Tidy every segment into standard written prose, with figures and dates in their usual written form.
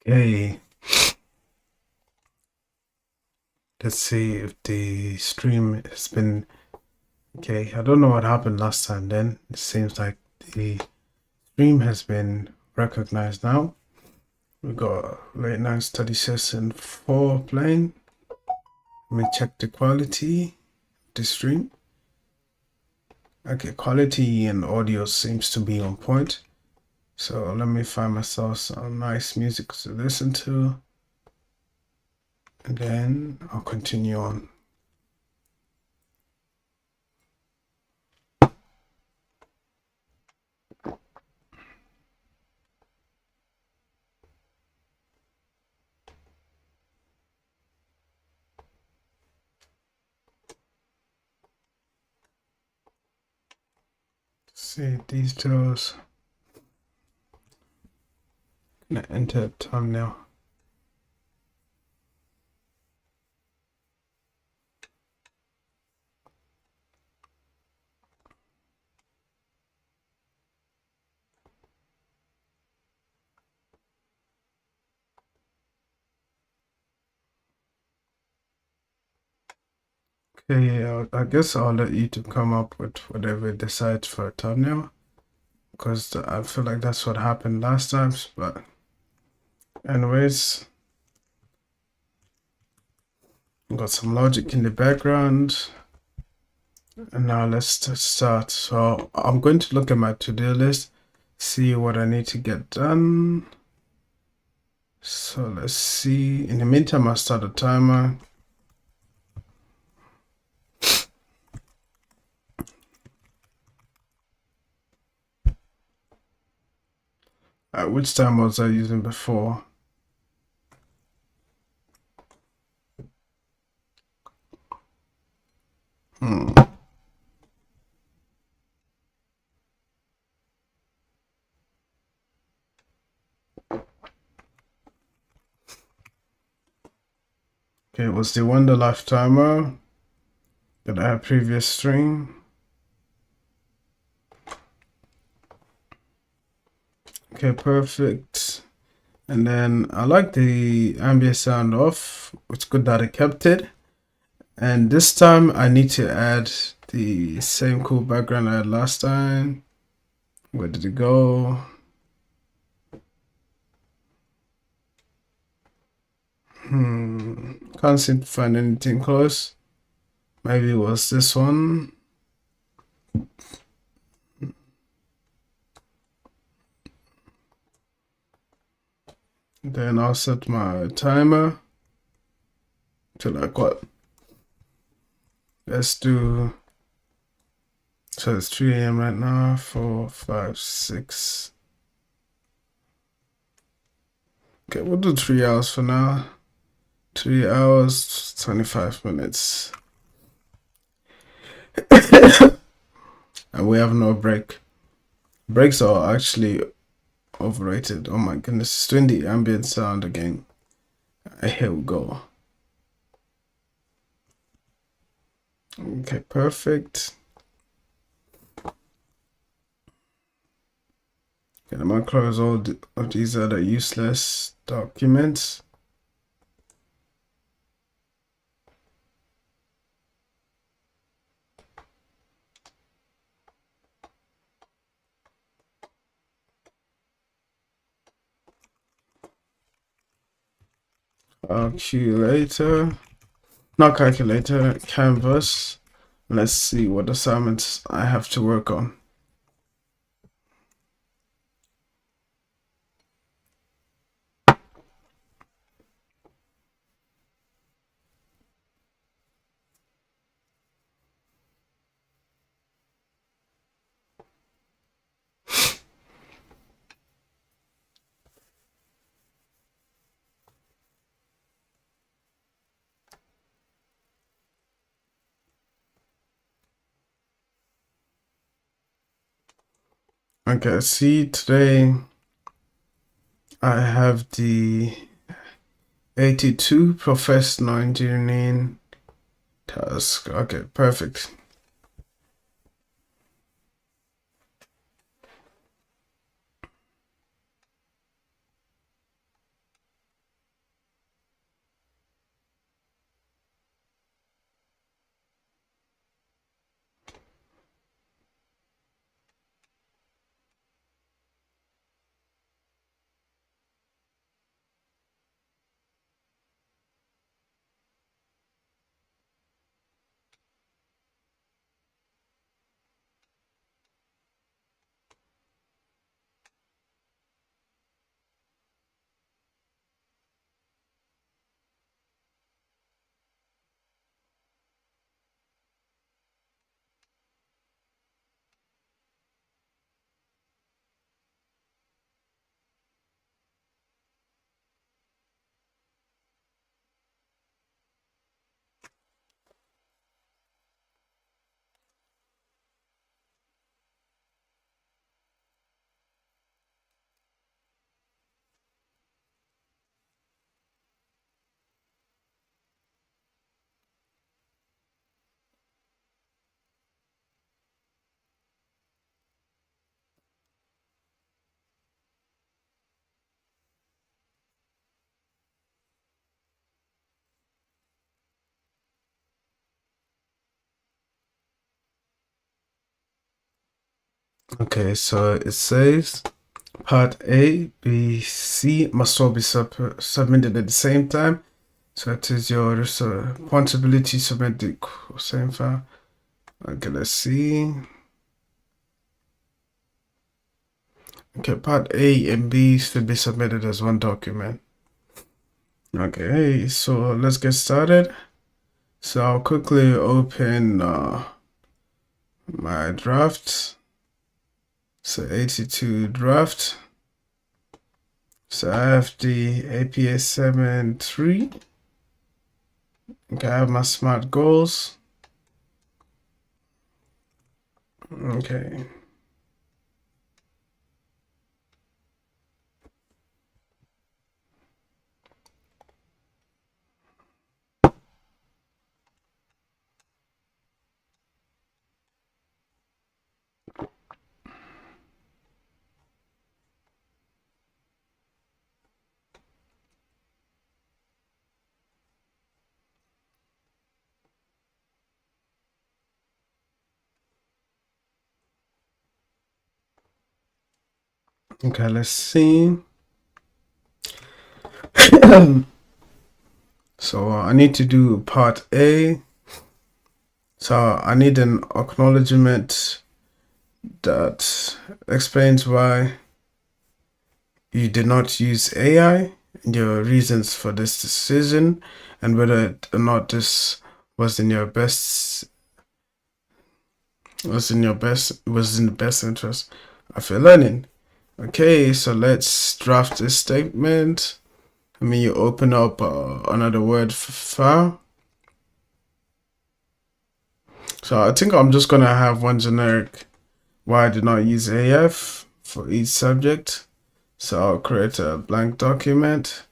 Okay, let's see if the stream has been okay. I don't know what happened last time then. It seems like the stream has been recognized now. We got late night study session 4 playing. Let me check the quality of the stream. Okay, quality and audio seems to be on point. So let me find myself some nice music to listen to. And then I'll continue on. See details. Gonna enter thumbnail. Okay, yeah, I guess I'll let YouTube come up with whatever it decides for a thumbnail, because I feel like that's what happened last time. But anyways, got some logic in the background, and now let's just start. So I'm going to look at my to-do list, see what I need to get done. So let's see. In the meantime, I'll start a timer. Which time was I using before? Okay, it was the Wonder Life timer that I had previous stream. Okay, perfect. And then I like the ambient sound off. It's good that I kept it. And this time I need to add the same cool background I had last time. Where did it go? Can't seem to find anything close. Maybe it was this one. Then I'll set my timer to like what? Let's do, so it's 3 a.m. right now, 4, 5, 6. Okay, we'll do 3 hours for now. 3 hours, 25 minutes. And we have no break. Breaks are actually overrated. Oh my goodness, it's doing the ambient sound again. Here we go. Okay, perfect. Okay, I'm gonna close all of these other useless documents. Calculator, not calculator, canvas. Let's see what assignments I have to work on. Okay, see, today I have the 82 professional engineering task. Okay, perfect. Okay, so it says part A, B, C must all be submitted at the same time. So it is your responsibility to submit the same file. Okay, let's see. Okay, part A and B should be submitted as one document. Okay, so let's get started. So I'll quickly open my draft. So 82 draft. So I have the APA 7.3. Okay, I have my SMART goals. Okay. Okay, let's see. So I need to do part A. So I need an acknowledgement that explains why you did not use AI and your reasons for this decision, and whether or not this was in your best was in the best interest of your learning. Okay, so let's draft this statement. I mean, you open up another Word file. So I think I'm just gonna have one generic why I did not use AF for each subject. So I'll create a blank document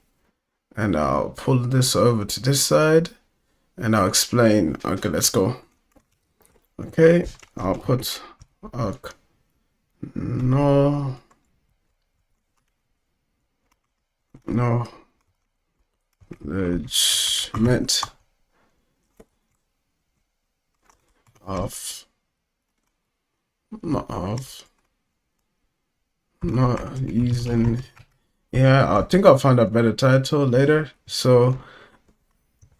and I'll pull this over to this side and I'll explain. Okay, let's go. Okay, I'll put no acknowledgement of not using. Yeah, I think I'll find a better title later. So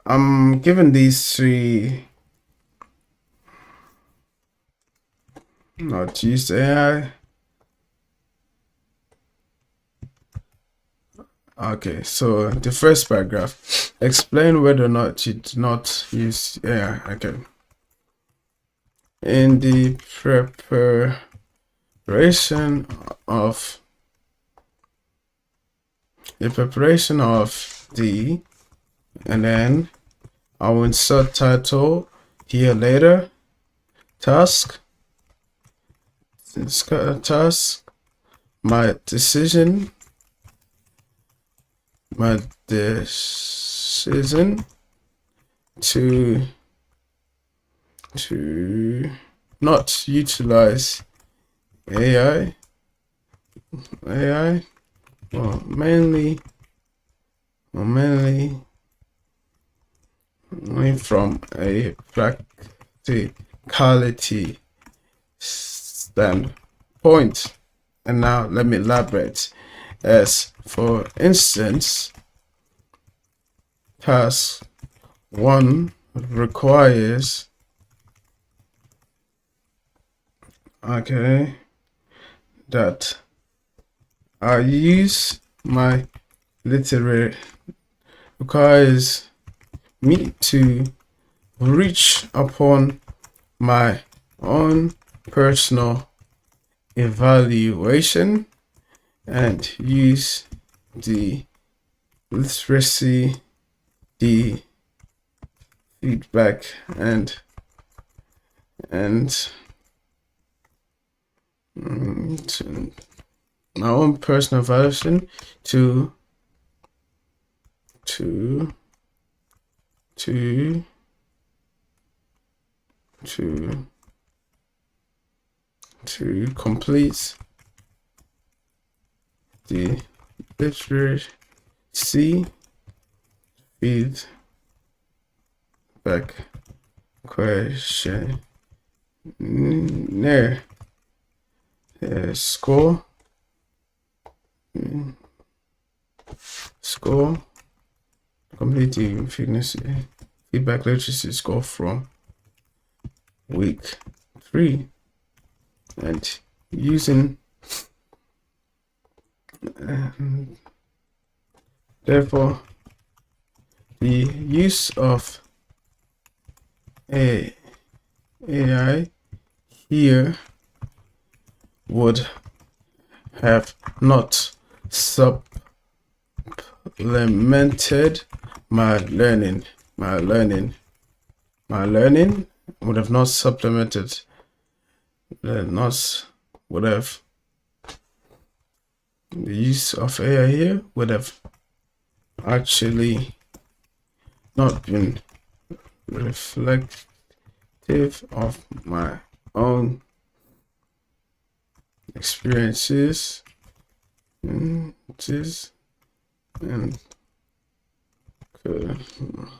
I'm given these three not use AI. Okay, so the first paragraph, explain whether or not you did not use AI. Okay. In the preparation of the, and then I will insert title here later, task, my decision to not utilize AI, well, mainly from a practicality standpoint. And now let me elaborate. As for instance, task 1 requires that I use my literary requires me to reach upon my own personal evaluation and use the literacy, the feedback and to my own personal evaluation to complete the literacy feedback questionnaire. score complete fitness feedback literacy score from week 3, and using therefore the use of AI here would have not supplemented my learning would have not supplemented would have the use of AI here would have actually not been reflective of my own experiences and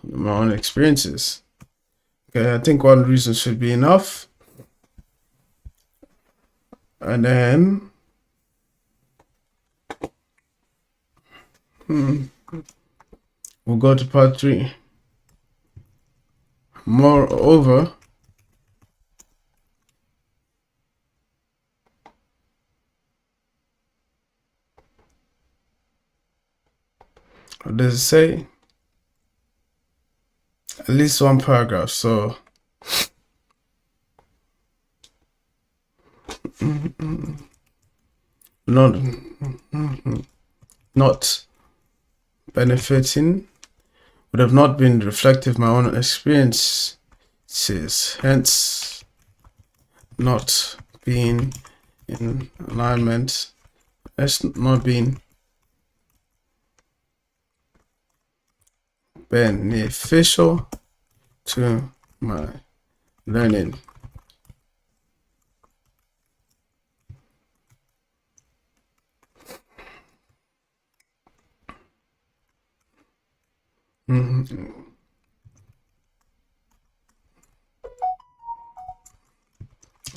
my own experiences. Okay, I think one reason should be enough. And then we'll go to part 3. Moreover, what does it say? At least one paragraph. So not benefiting would have not been reflective of my own experiences, hence not being in alignment, as not being beneficial to my learning.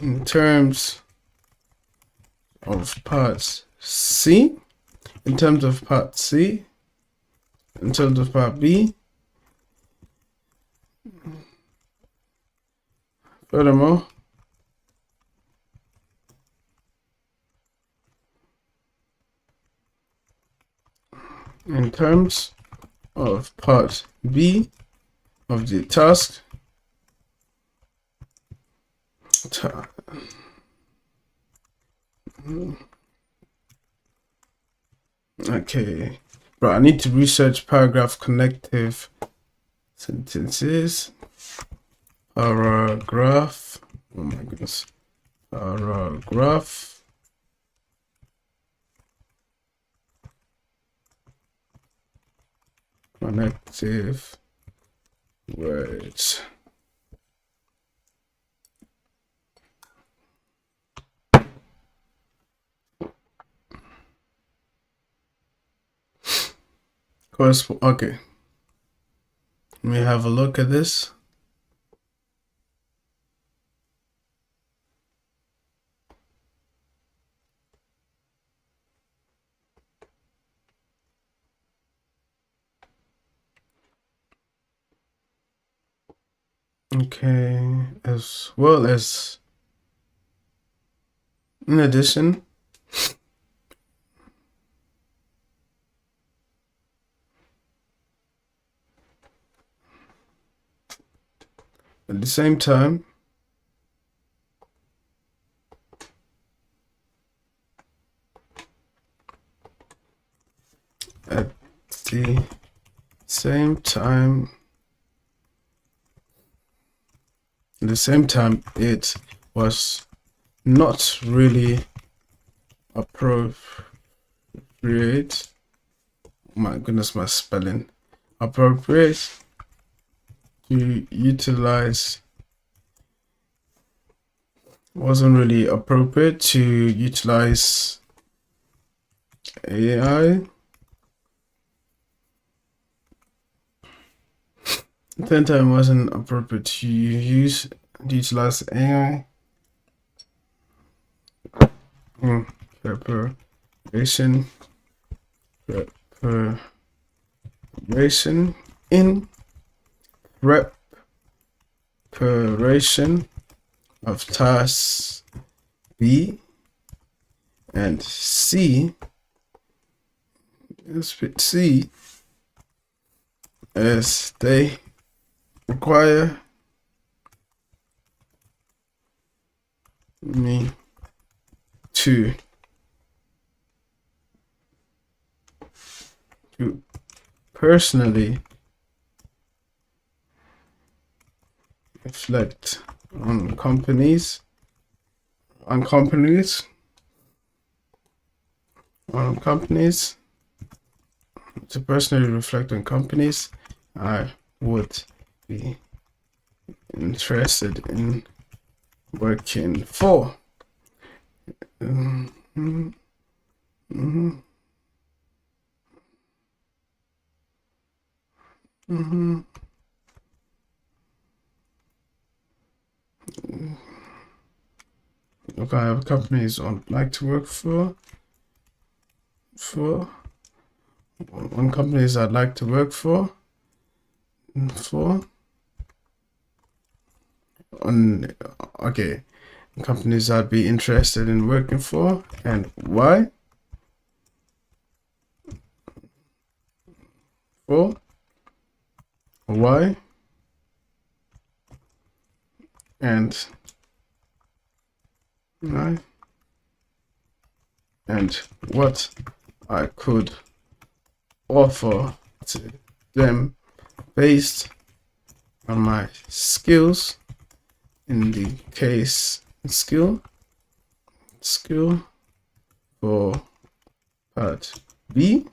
In terms of part C, in terms of part C, in terms of part B, furthermore, in terms of part B of the task, okay, but I need to research paragraph connective sentences. Paragraph, oh my goodness, paragraph connective words. Okay, let me have a look at this. Okay, as well as in addition, at the same time, it was not really appropriate. My goodness, my spelling. Appropriate to utilize. Wasn't really appropriate to utilize AI. Then time wasn't appropriate to utilize AI preparation, preparation in preparation of tasks B and C. Let's put C as they require me to personally reflect on companies to personally reflect on companies I would be interested in working for. What kind of companies I'd like to work for? One companies I'd like to work for. Okay, companies I'd be interested in working for and why? For why? And why? And what I could offer to them based on my skills. In the case skill for part B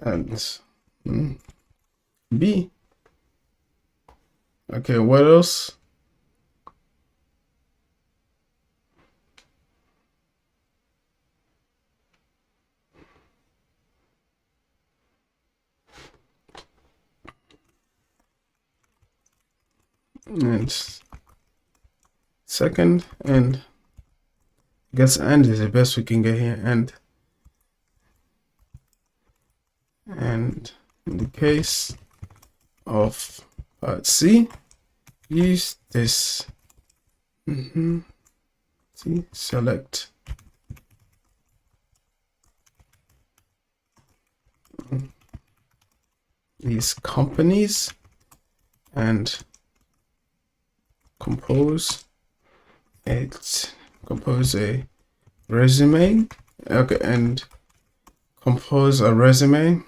and B. Okay, what else? And second, and I guess and is the best we can get here. And in the case of part C, use this. See, select these companies and compose a resume. Okay, and compose a resume.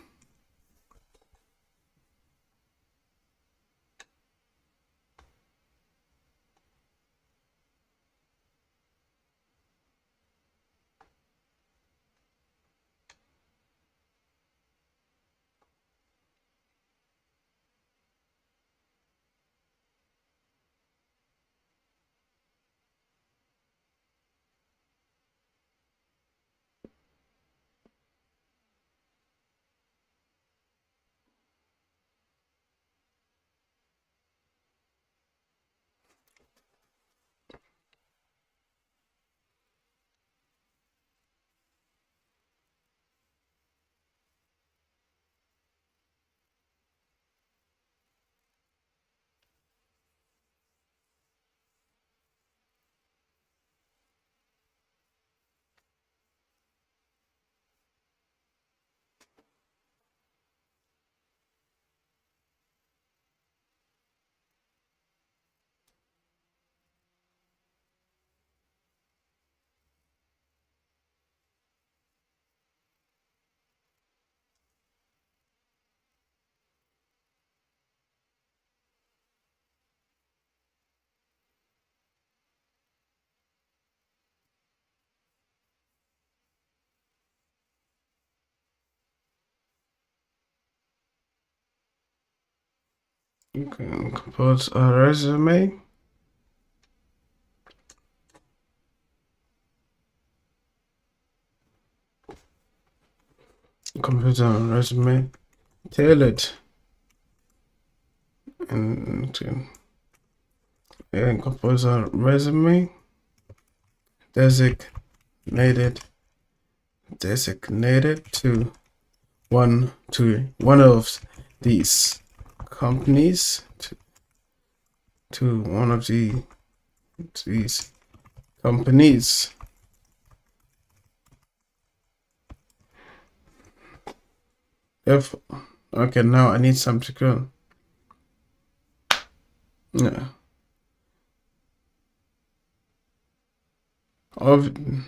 You can compose a resume. Compose a resume tailored and compose a resume designated to one of these companies, to one of these companies. If okay, now I need something to go. Yeah. Upon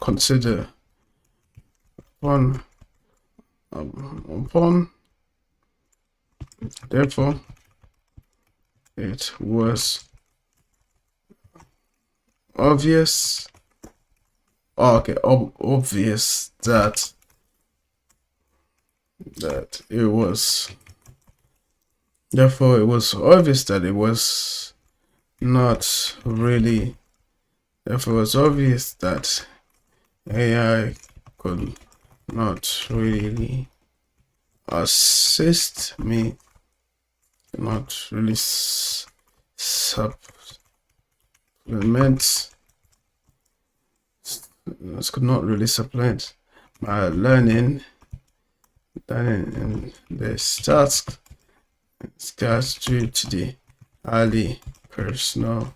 consider upon therefore it was obvious obvious that it was therefore it was obvious that it was not really therefore it was obvious that AI could not really assist me, not really supplement, this could not really supplement my learning in this task. It's due to the highly personalized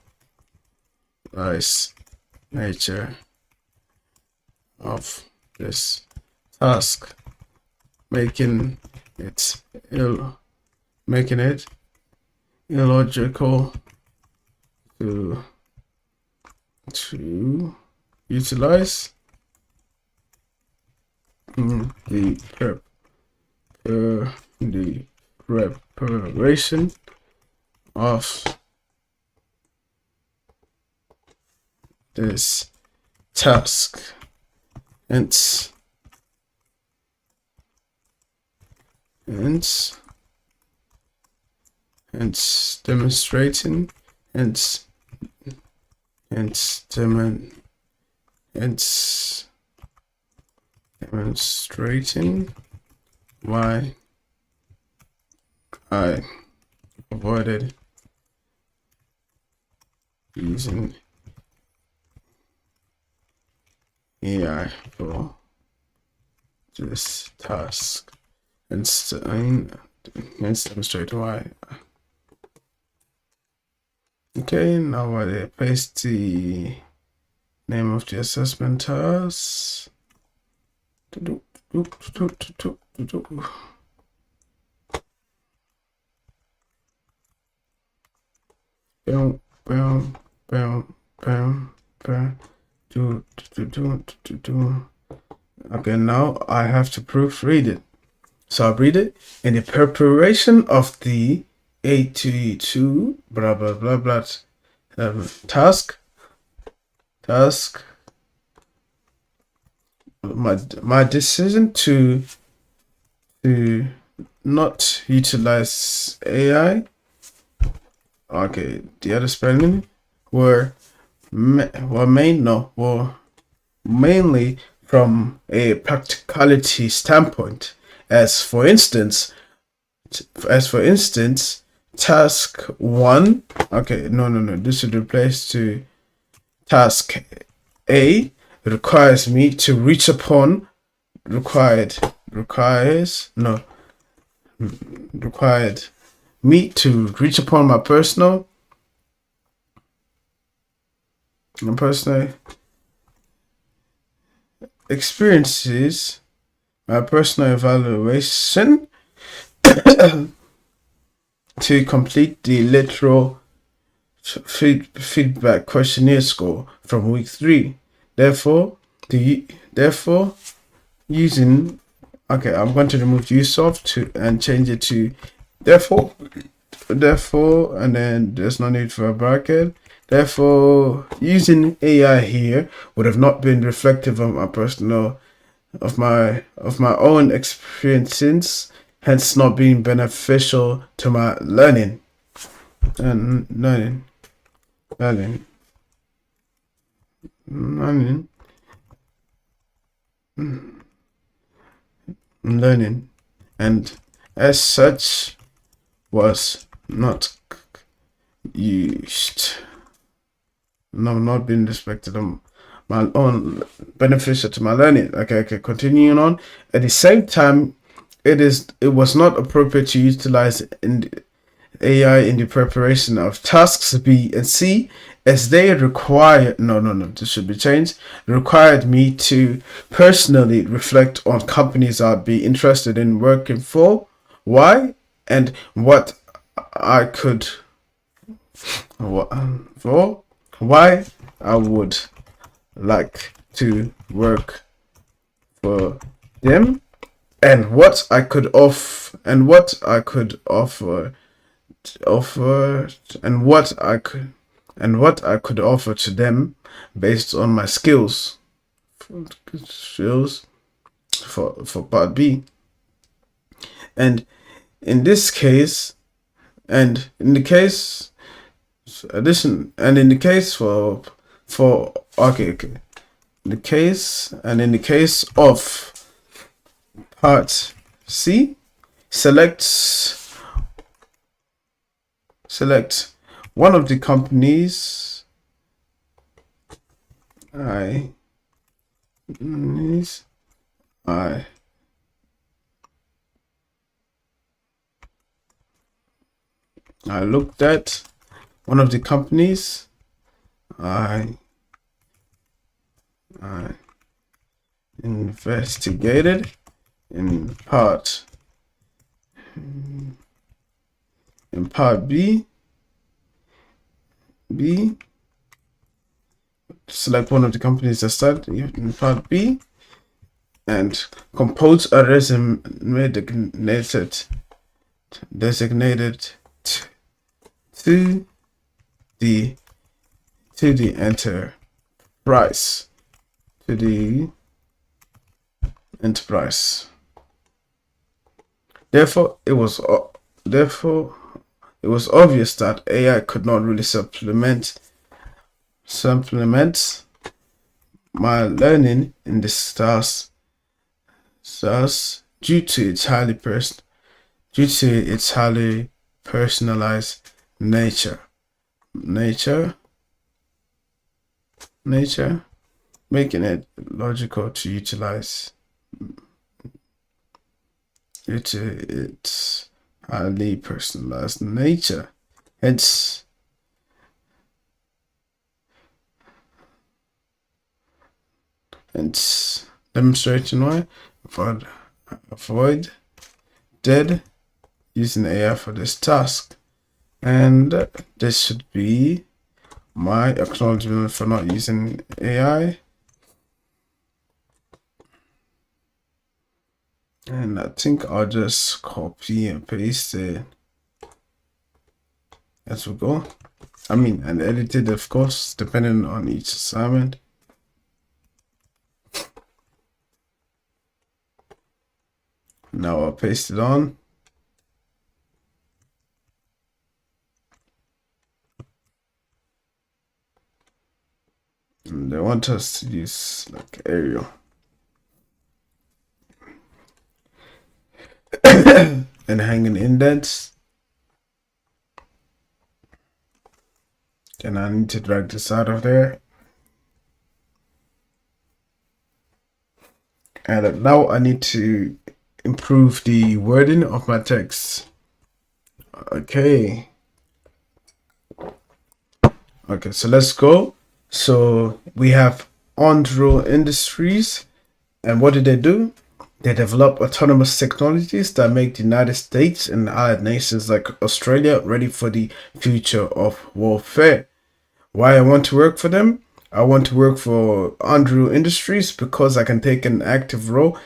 nature of this task, making it illogical to utilize the preparation of this task. Hence demonstrating why I avoided using AI for this task, and demonstrate why. Okay, now I paste the name of the assessment task. Okay, now I have to proofread it. So I'll read it. In the preparation of the 82 blah blah blah blah task. My decision to not utilize AI. Okay, the other spelling were mainly from a practicality standpoint. As for instance, task 1. Okay, no. This should replace to task A. Requires me to reach upon required me to reach upon my personal experiences, my personal evaluation to complete the literal feedback questionnaire score from week 3. Therefore, using I'm going to remove use of and change it to therefore, and then there's no need for a bracket. Therefore, using AI here would have not been reflective of my own experiences, hence not being beneficial to my learning. learning, and as such was not used, not being respected on my own beneficial to my learning. Okay, continuing on. At the same time, it was not appropriate to utilize AI in the preparation of tasks B and C, as they require this should be changed, required me to personally reflect on companies I'd be interested in working for, why, and what I could for why I would like to work for them, and what I could offer and what I could offer to them based on my skills for part B. And in this case, and in the case addition and in the case for okay in the case of part C, select one of the companies I looked at, one of the companies I investigated in part B. Select one of the companies that start in part B and compose a resume designated to the enterprise. Therefore, it was obvious that AI could not really supplement my learning in this task due to its highly personalized nature, making it logical to utilize its highly personalized nature. Hence, demonstrating why avoid using AI for this task. And this should be my acknowledgement for not using AI. And I think I'll just copy and paste it as we go. And edit it, of course, depending on each assignment. Now I'll paste it on. And they want us to use like Arial. And hanging indents. And I need to drag this out of there. And now I need to improve the wording of my text. Okay, so let's go. So we have Anduril Industries, and what did they do? They develop autonomous technologies that make the United States and allied nations like Australia ready for the future of warfare. Why I want to work for them? I want to work for Anduril Industries because I can take an active role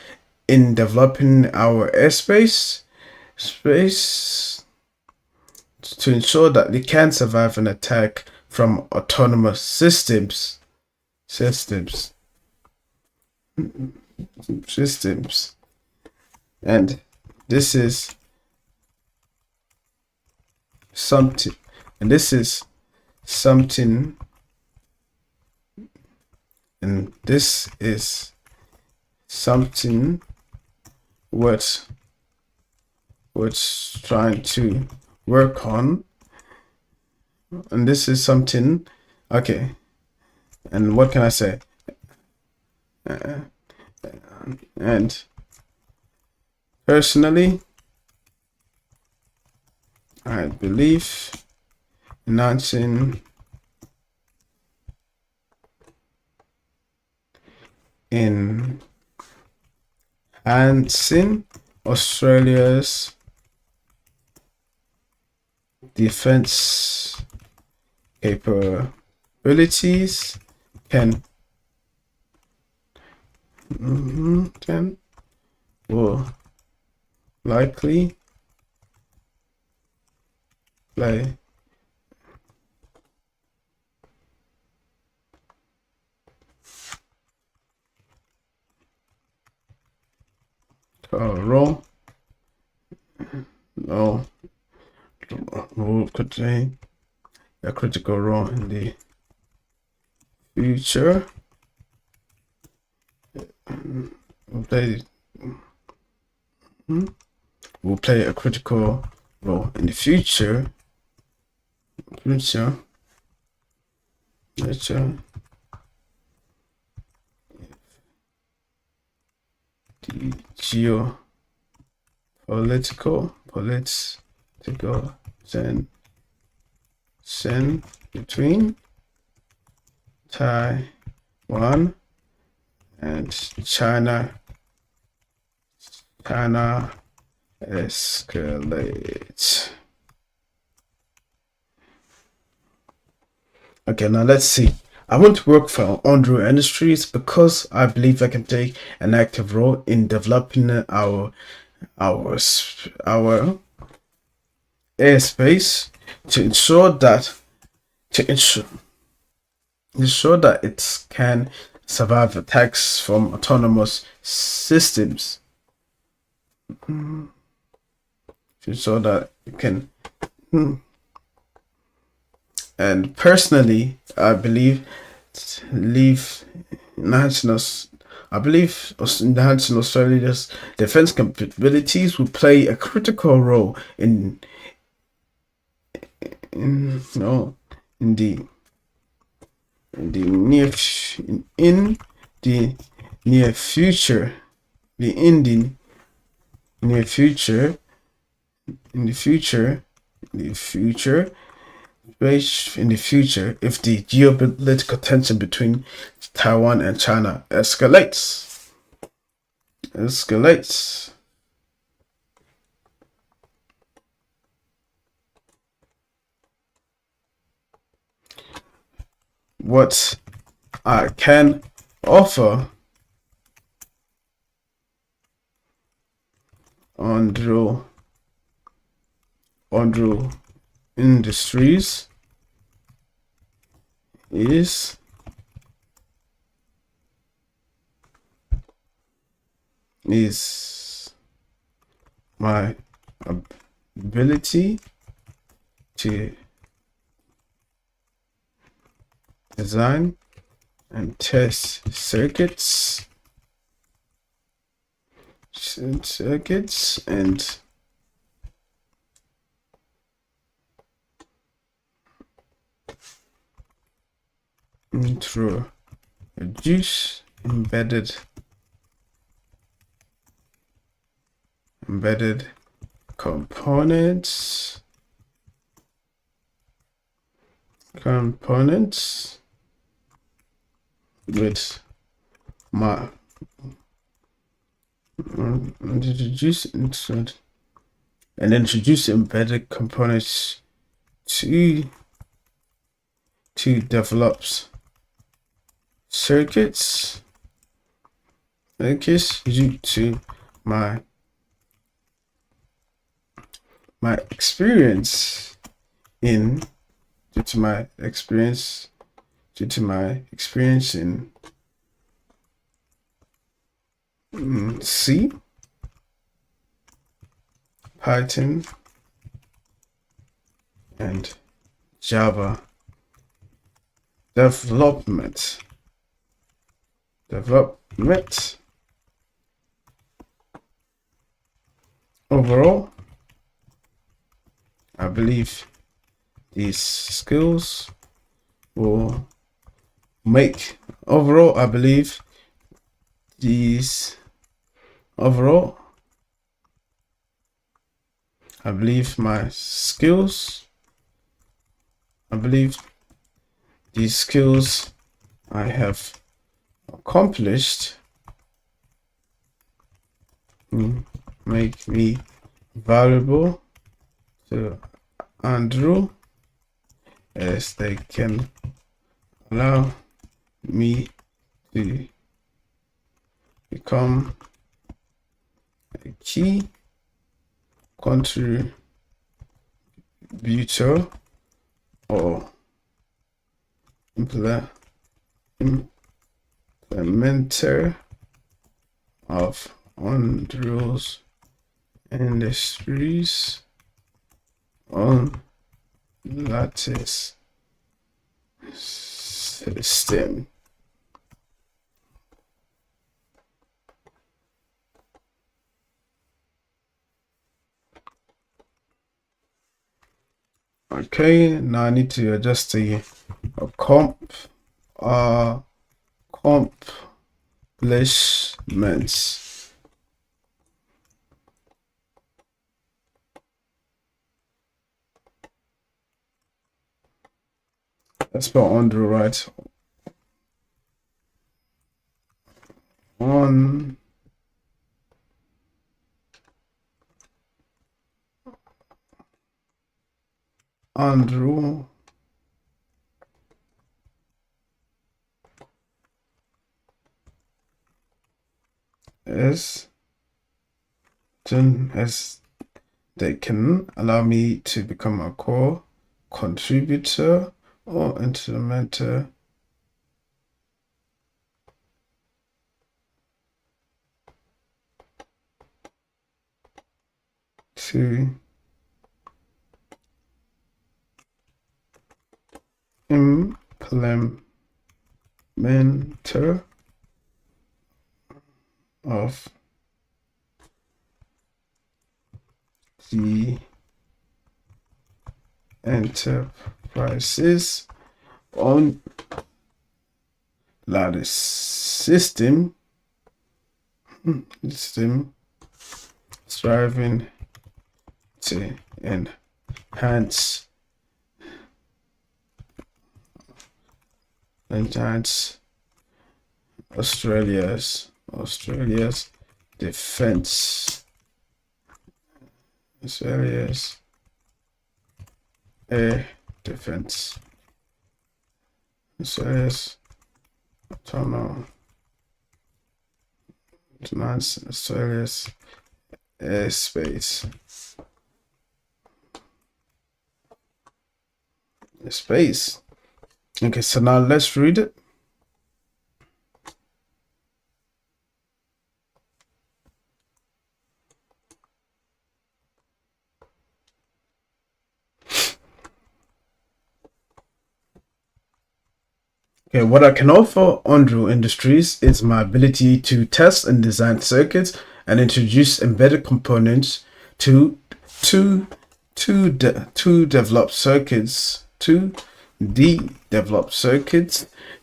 in developing our airspace to ensure that they can survive an attack from autonomous systems. And this is something, and this is something worth trying to work on, and this is something, okay, and what can I say, and personally I believe enhancing Australia's defense capabilities can will likely play a role. Could play a critical role in the future. Will play a critical role in the future. The geopolitical tension between Taiwan and China escalates. Okay, now let's see. I want to work for Andrew Industries because I believe I can take an active role in developing our airspace to ensure that it can survive attacks from autonomous systems. To ensure that it can. And personally, I believe enhancing Australia's defense capabilities will play a critical role in the near future. If the geopolitical tension between Taiwan and China escalates. What I can offer Andrew Industries is my ability to design and test circuits and introduce embedded components with my introduce embedded components to develop circuits due to my experience in C, Python, and Java development overall, I believe these skills will make overall I believe these overall I believe my skills I believe these skills I have accomplished make me valuable to Andrew, as they can allow me to become a key contributor or implementer of Andrew's industries on Lattice system. Okay, now I need to adjust the accomplishments. Let's spell Andrew right. On Andrew as they can allow me to become a core contributor or implementer to implementer of the enterprises on Lattice system striving to enhance Australia's defense, Australia's air defense, Australia's autonomous, Australia's airspace. Space. Okay, so now let's read it. Okay, what I can offer Andrew Industries is my ability to test and design circuits and introduce embedded components to develop circuits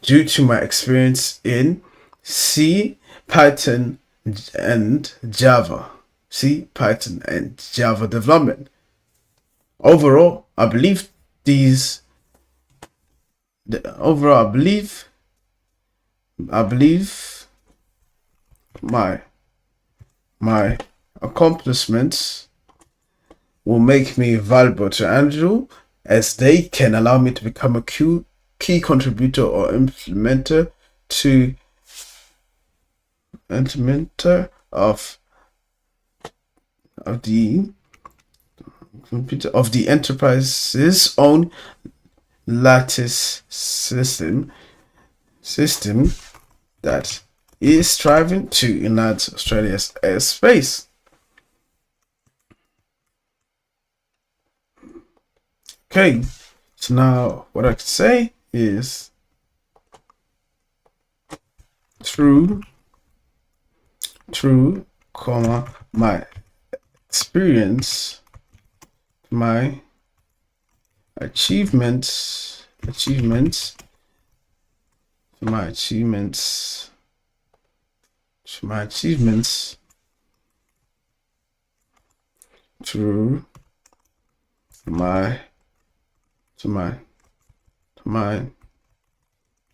due to my experience in C, Python, and Java. Development. Overall, I believe my accomplishments will make me valuable to Andrew, as they can allow me to become a key contributor or implementer of the enterprise's own Lattice system that is striving to enhance Australia's airspace. Okay, so now what I could say is true, comma, my experience my achievements through my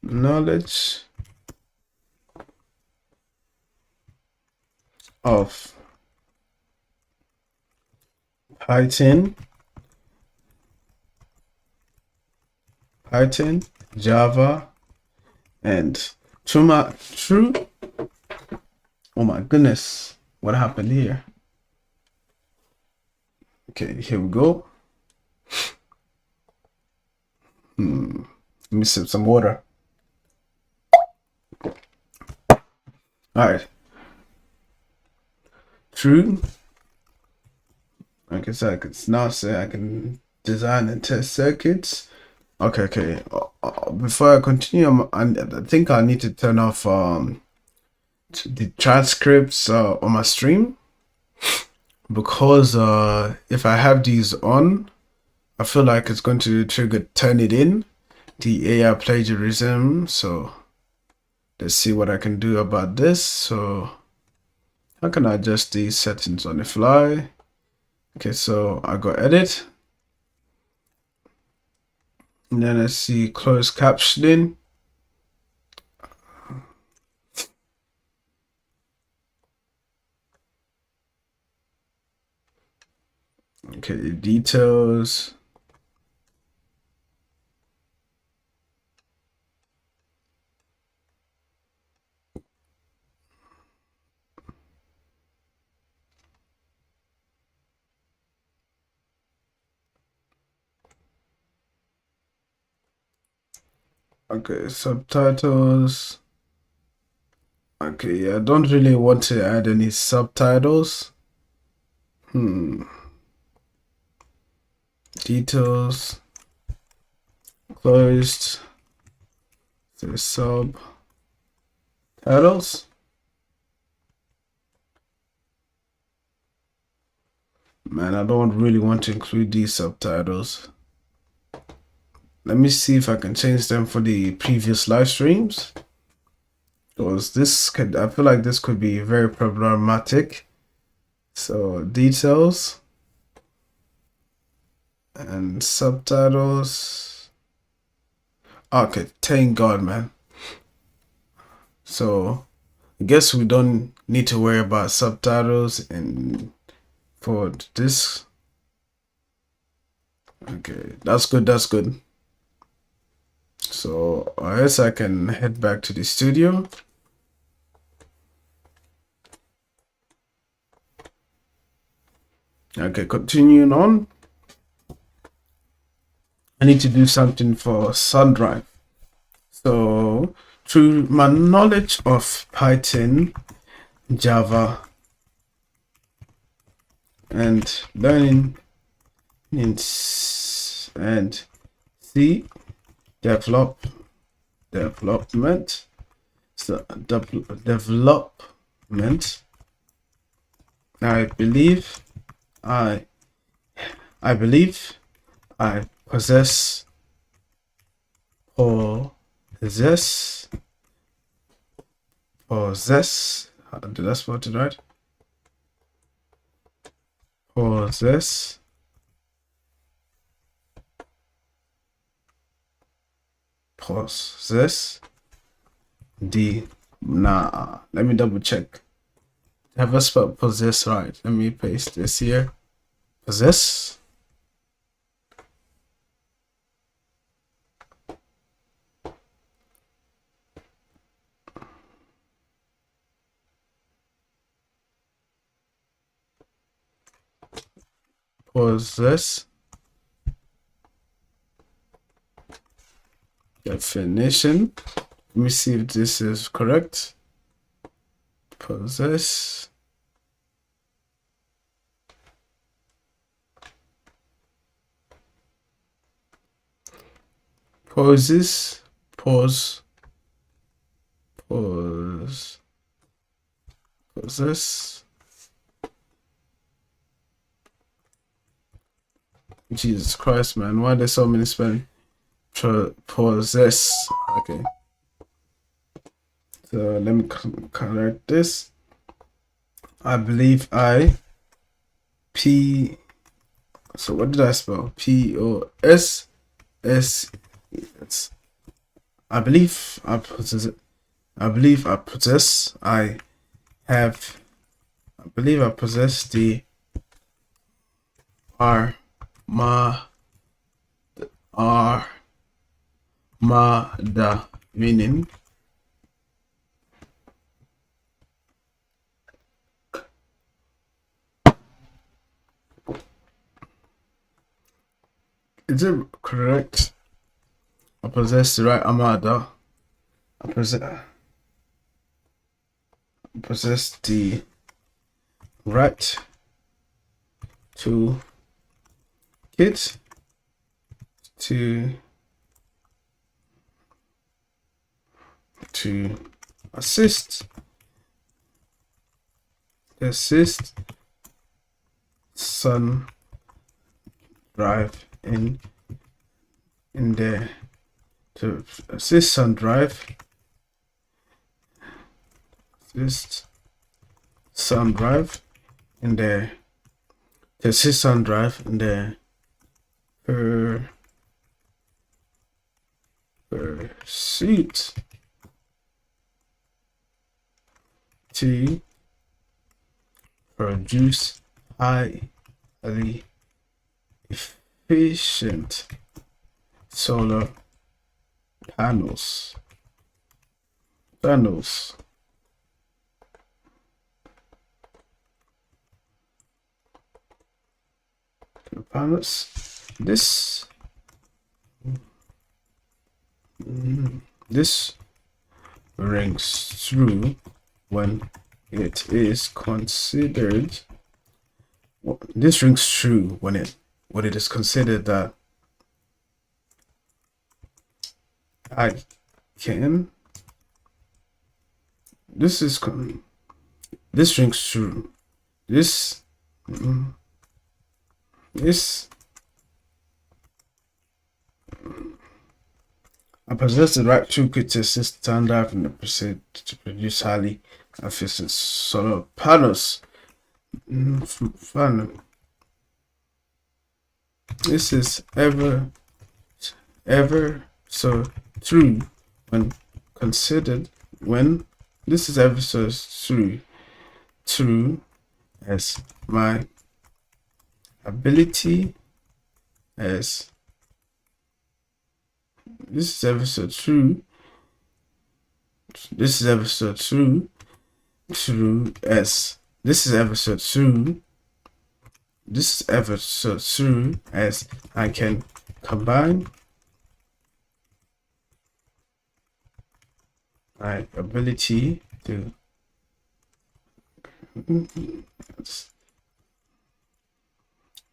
knowledge of Python, Java, and through oh my goodness, what happened here? Okay, here we go. Let me sip some water. All right. True. Like I said, I can now say I can design and test circuits. Okay. Before I continue, I think I need to turn off the transcripts on my stream, because if I have these on, I feel like it's going to trigger Turnitin, the AI plagiarism. So let's see what I can do about this. So how can I adjust these settings on the fly? Okay, so I go edit, and then I see closed captioning. Okay, details. Okay, subtitles. Okay, yeah, I don't really want to add any subtitles. Details. Closed. The subtitles. Man, I don't really want to include these subtitles. Let me see if I can change them for the previous live streams, because I feel like this could be very problematic. So details and subtitles. Okay, thank God, man. So I guess we don't need to worry about subtitles and for this. Okay, that's good. So I guess I can head back to the studio. Okay, continuing on. I need to do something for SunDrive. So through my knowledge of Python, Java, and learning in and C development. So development. I believe I possess did I spell it right? Possess let me double check. Have I spelled possess right? Let me paste this here. Possess. Possess. Definition. Let me see if this is correct. Possess. Possess. Jesus Christ, man. Why are there so many spelling? Possess. Okay. So let me correct this. I believe so what did I spell? POSS. I believe I possess. I believe I possess. I believe I possess the Armada, meaning is it correct? I possess the right Armada. I possess the right to kit to assist Sun Drive in there to assist Sun Drive in there to assist Sun Drive in there pursuit to produce highly efficient solar panels. This rings true when it is considered. This rings true when it is considered that I can. This rings true. I possess the right toolkit to assist Sun Drive in the pursuit to produce highly efficient solar panels. This is ever so true when considered this is ever so true as my ability as this is ever so true as this is ever so true as I can combine my ability to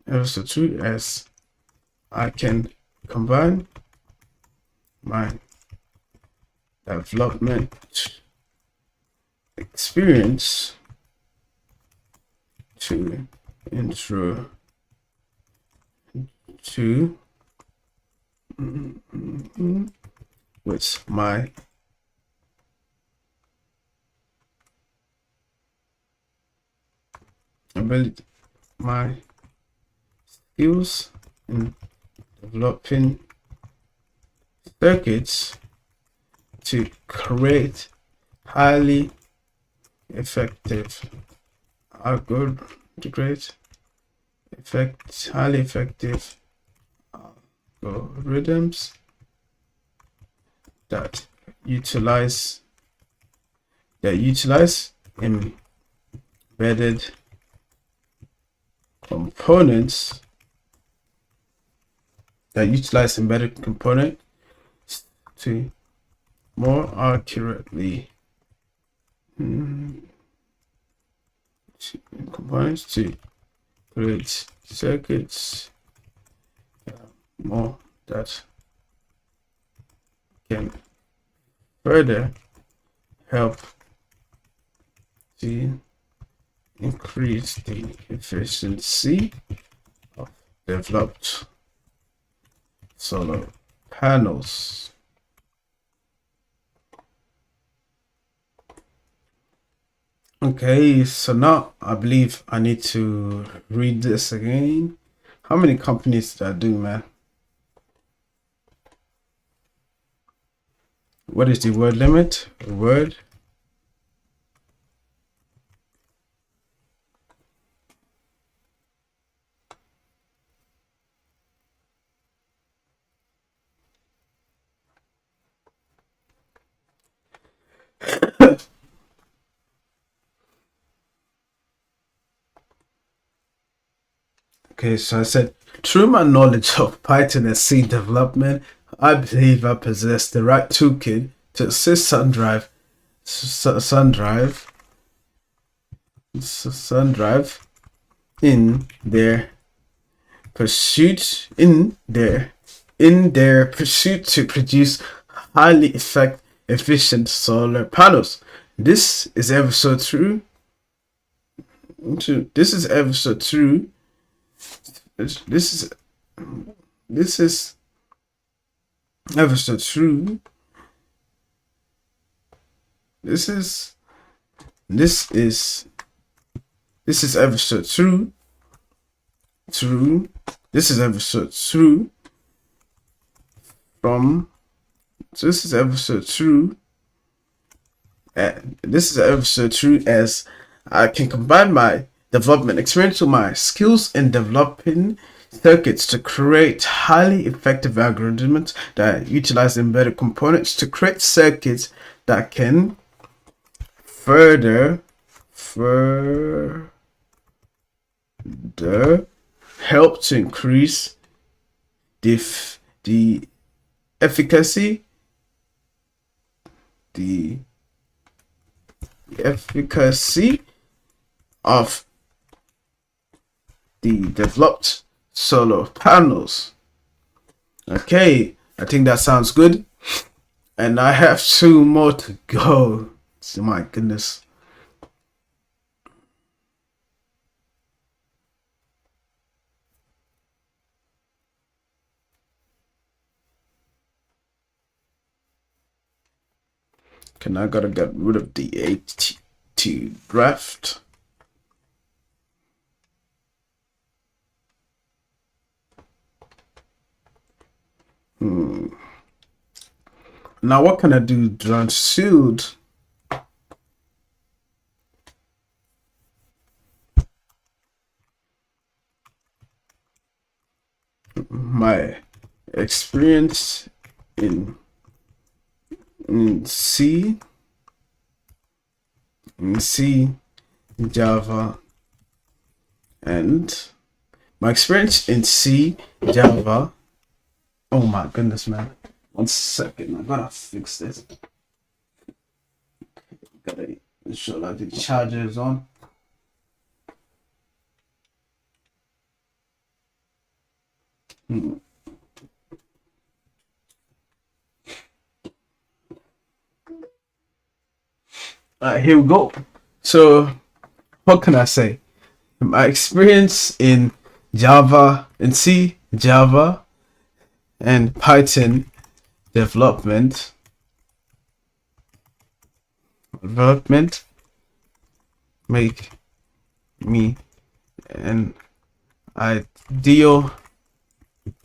ever so true as I can combine my development experience to with my ability, my skills in developing circuits to create highly effective algorithms that utilize embedded components to more accurately components to create circuits more that can further help to increase the efficiency of developed solar panels. Okay, so now I believe I need to read this again. How many companies did I do, man? What is the word limit? Word. Okay, so I said, through my knowledge of Python and C development, I believe I possess the right toolkit to assist SunDrive in their pursuit to produce highly efficient solar panels. This is ever so true. This is ever so true. This is ever so true. This is ever so true. This is ever so true. This is ever so true. This is ever so true as I can combine my development experience with my skills in developing circuits to create highly effective algorithms that utilize embedded components to create circuits that can further help to increase the efficacy of the developed solar panels. Okay, I think that sounds good. And I have 2 more to go. Oh my goodness. Okay, now I gotta get rid of the HT draft. Now what can I do? Transfield. My experience in C, Java, and my experience in C, Java. Oh my goodness, man. 1 second, I gotta fix this. Gotta ensure that the charger is on. Alright, here we go. So, what can I say? My experience in Java, and C, Java, and Python development make me an ideal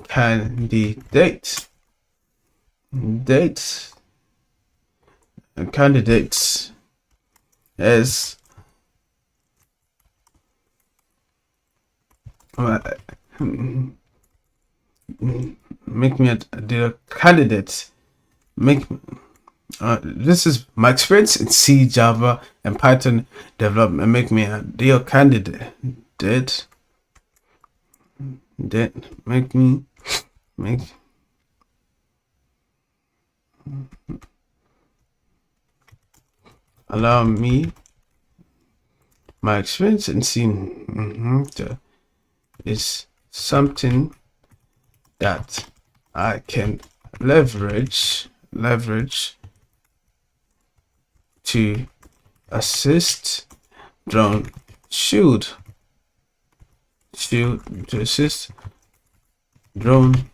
candidates as make me the candidate this is my experience in C, Java, and Python development make me a ideal candidate allow me my experience in C is something that I can leverage to assist drone shield to assist drone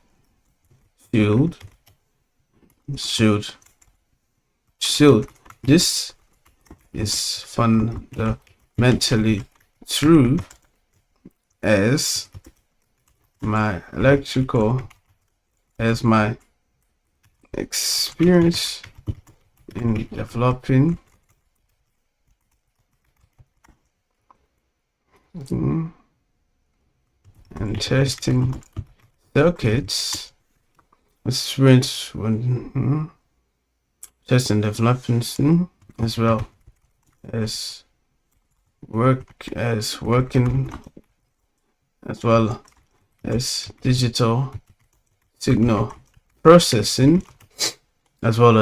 shield. This is fundamentally true as my experience in developing and testing circuits, experience when testing developing as well as working as well as digital signal processing as well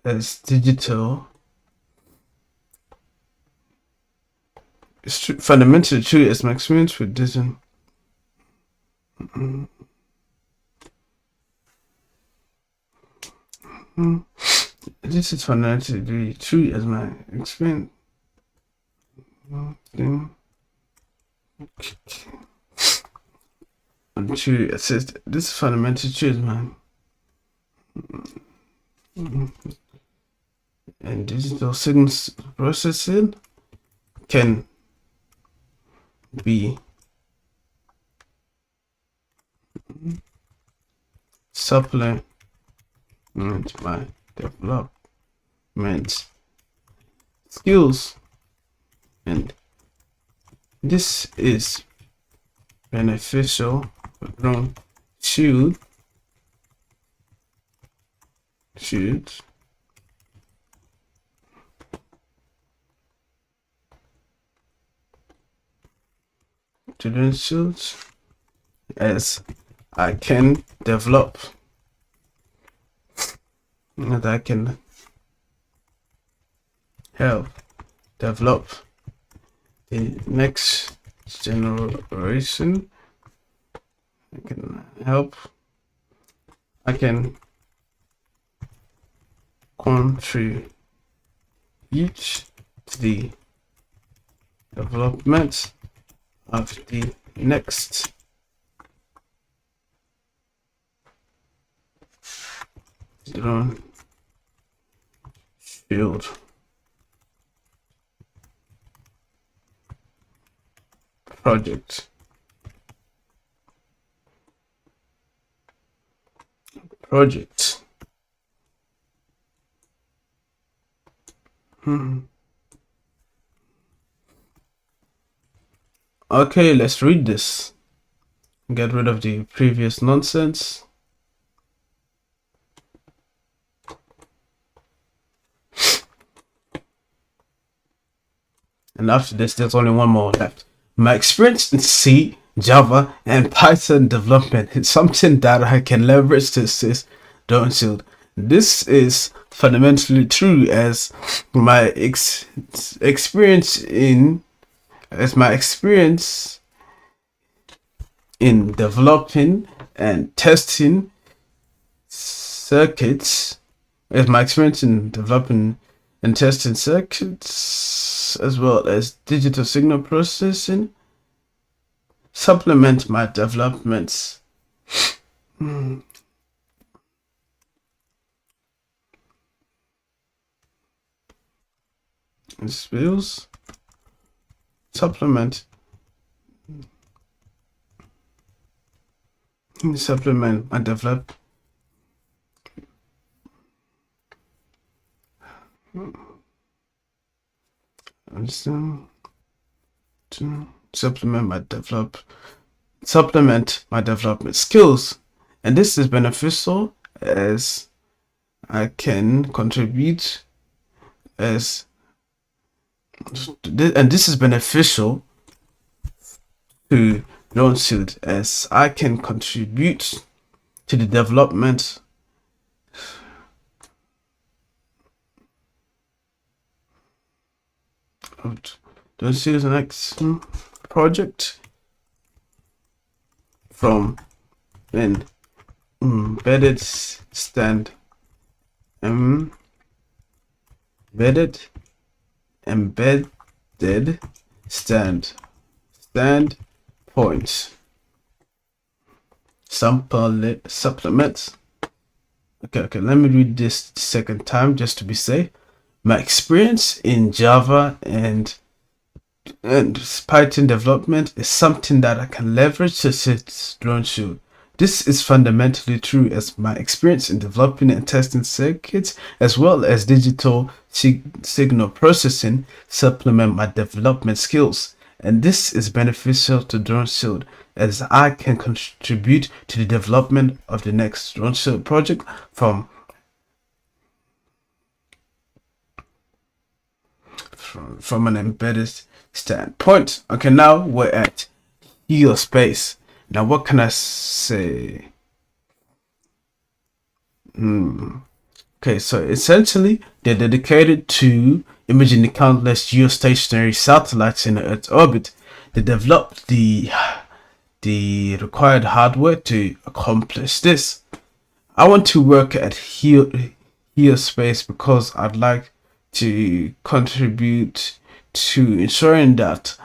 as digital. It's fundamentally true as my experience with design. This is fundamentally true as my experience. True, it says this is fundamentally true as my and digital signals processing can be supplement my development skills, and this is beneficial for drone shield children shields as I can develop and I can help develop the next generation. I can contribute to the development of the next drone shield project. Okay, let's read this. Get rid of the previous nonsense. And after this, there's only one more left. My experience in C, Java, and Python development is something that I can leverage to assist drone shield. This is fundamentally true as my experience in developing and testing circuits, as my experience in developing and testing circuits as well as digital signal processing supplement my developments. Skills supplement and develop to supplement my development skills, and this is beneficial as I can contribute as and this is beneficial to drone shield as I can contribute to the development of drone shield next project from an embedded stand points. Supplement. Okay, let me read this the second time just to be safe. My experience in Java and Python development is something that I can leverage to assist DroneShield. This is fundamentally true as my experience in developing and testing circuits as well as digital signal processing supplement my development skills. And this is beneficial to DroneShield as I can contribute to the development of the next DroneShield project from an embedded standpoint. Okay, now we're at Helospace. Now, what can I say? Okay, so essentially, they're dedicated to imaging the countless geostationary satellites in the Earth's orbit. They developed the required hardware to accomplish this. I want to work at Helospace because I'd like to contribute to ensuring that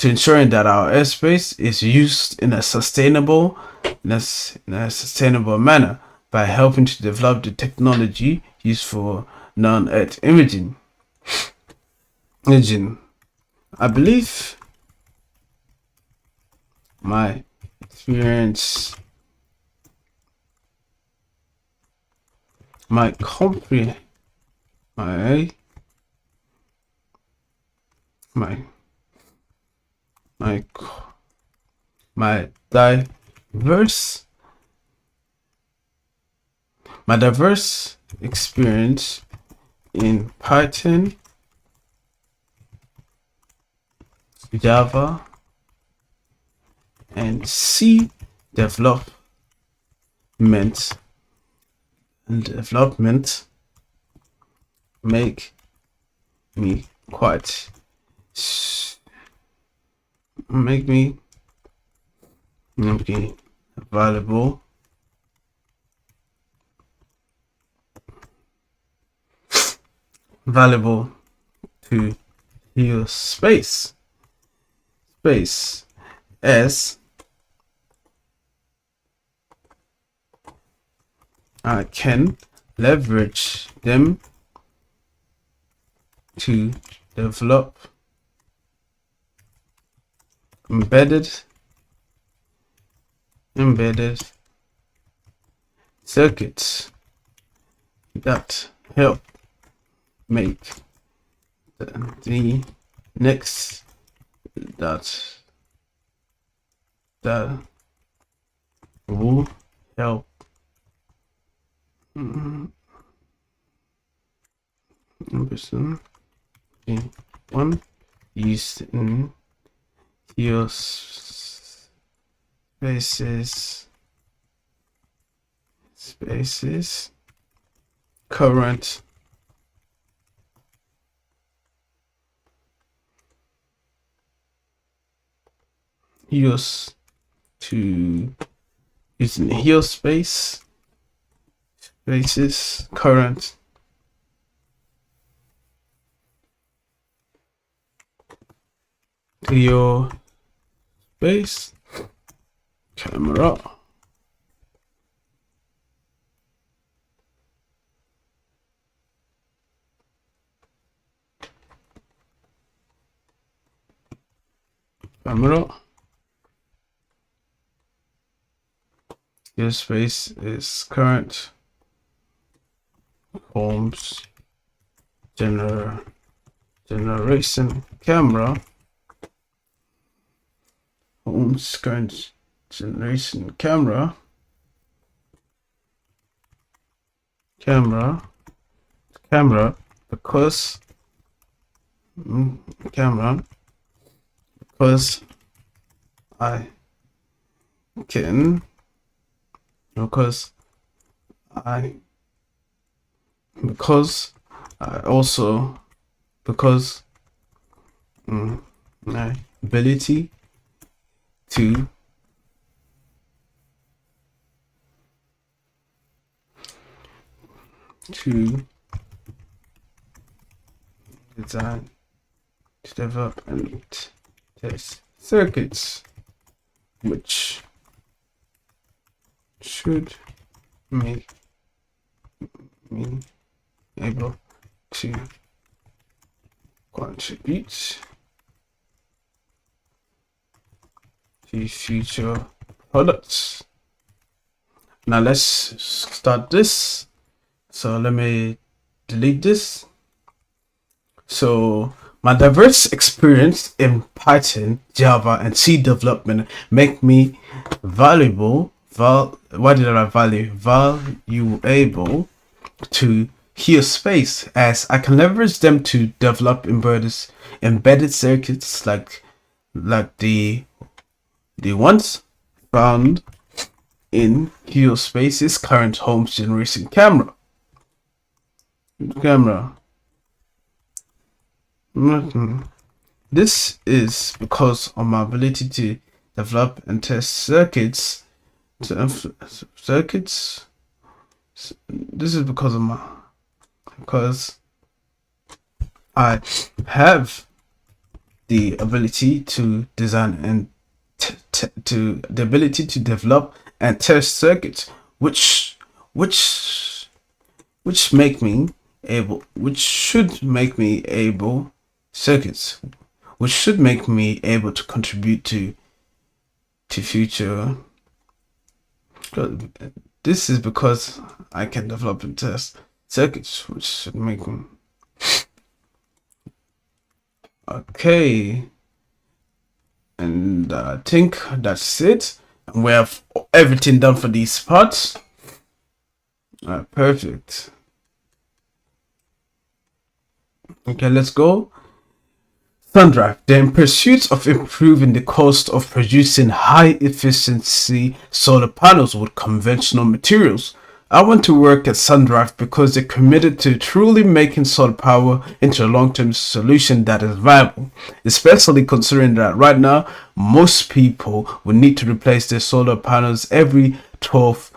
our airspace is used in a sustainable manner by helping to develop the technology used for non-Earth imaging. I believe my experience, my diverse experience in Python, Java, and C development make me valuable to Helospace as I can leverage them to develop embedded circuits that help make the next that will help one used in your spaces current use to using Helospace spaces current to your space camera. Your space is current Holmes generation camera. Holmes current generation camera because I can because I also my ability to design, to develop and test circuits which should make me able to contribute to future products. Now let's start this. So let me delete this. So my diverse experience in Python, Java, and C development make me valuable. Valuable to Geospace, as I can leverage them to develop embedded circuits like the ones found in Geospace's current home generation camera. This is because of my ability to develop and test circuits. This is because I have the ability to design and the ability to develop and test circuits, which should make me able to contribute to future. This is because I can develop and test circuits, which should make me okay. And I think that's it. And we have everything done for these parts. Perfect. Okay, let's go. SunDrive. In pursuit of improving the cost of producing high efficiency solar panels with conventional materials, I want to work at SunDrive because they're committed to truly making solar power into a long-term solution that is viable, especially considering that right now most people will need to replace their solar panels every 12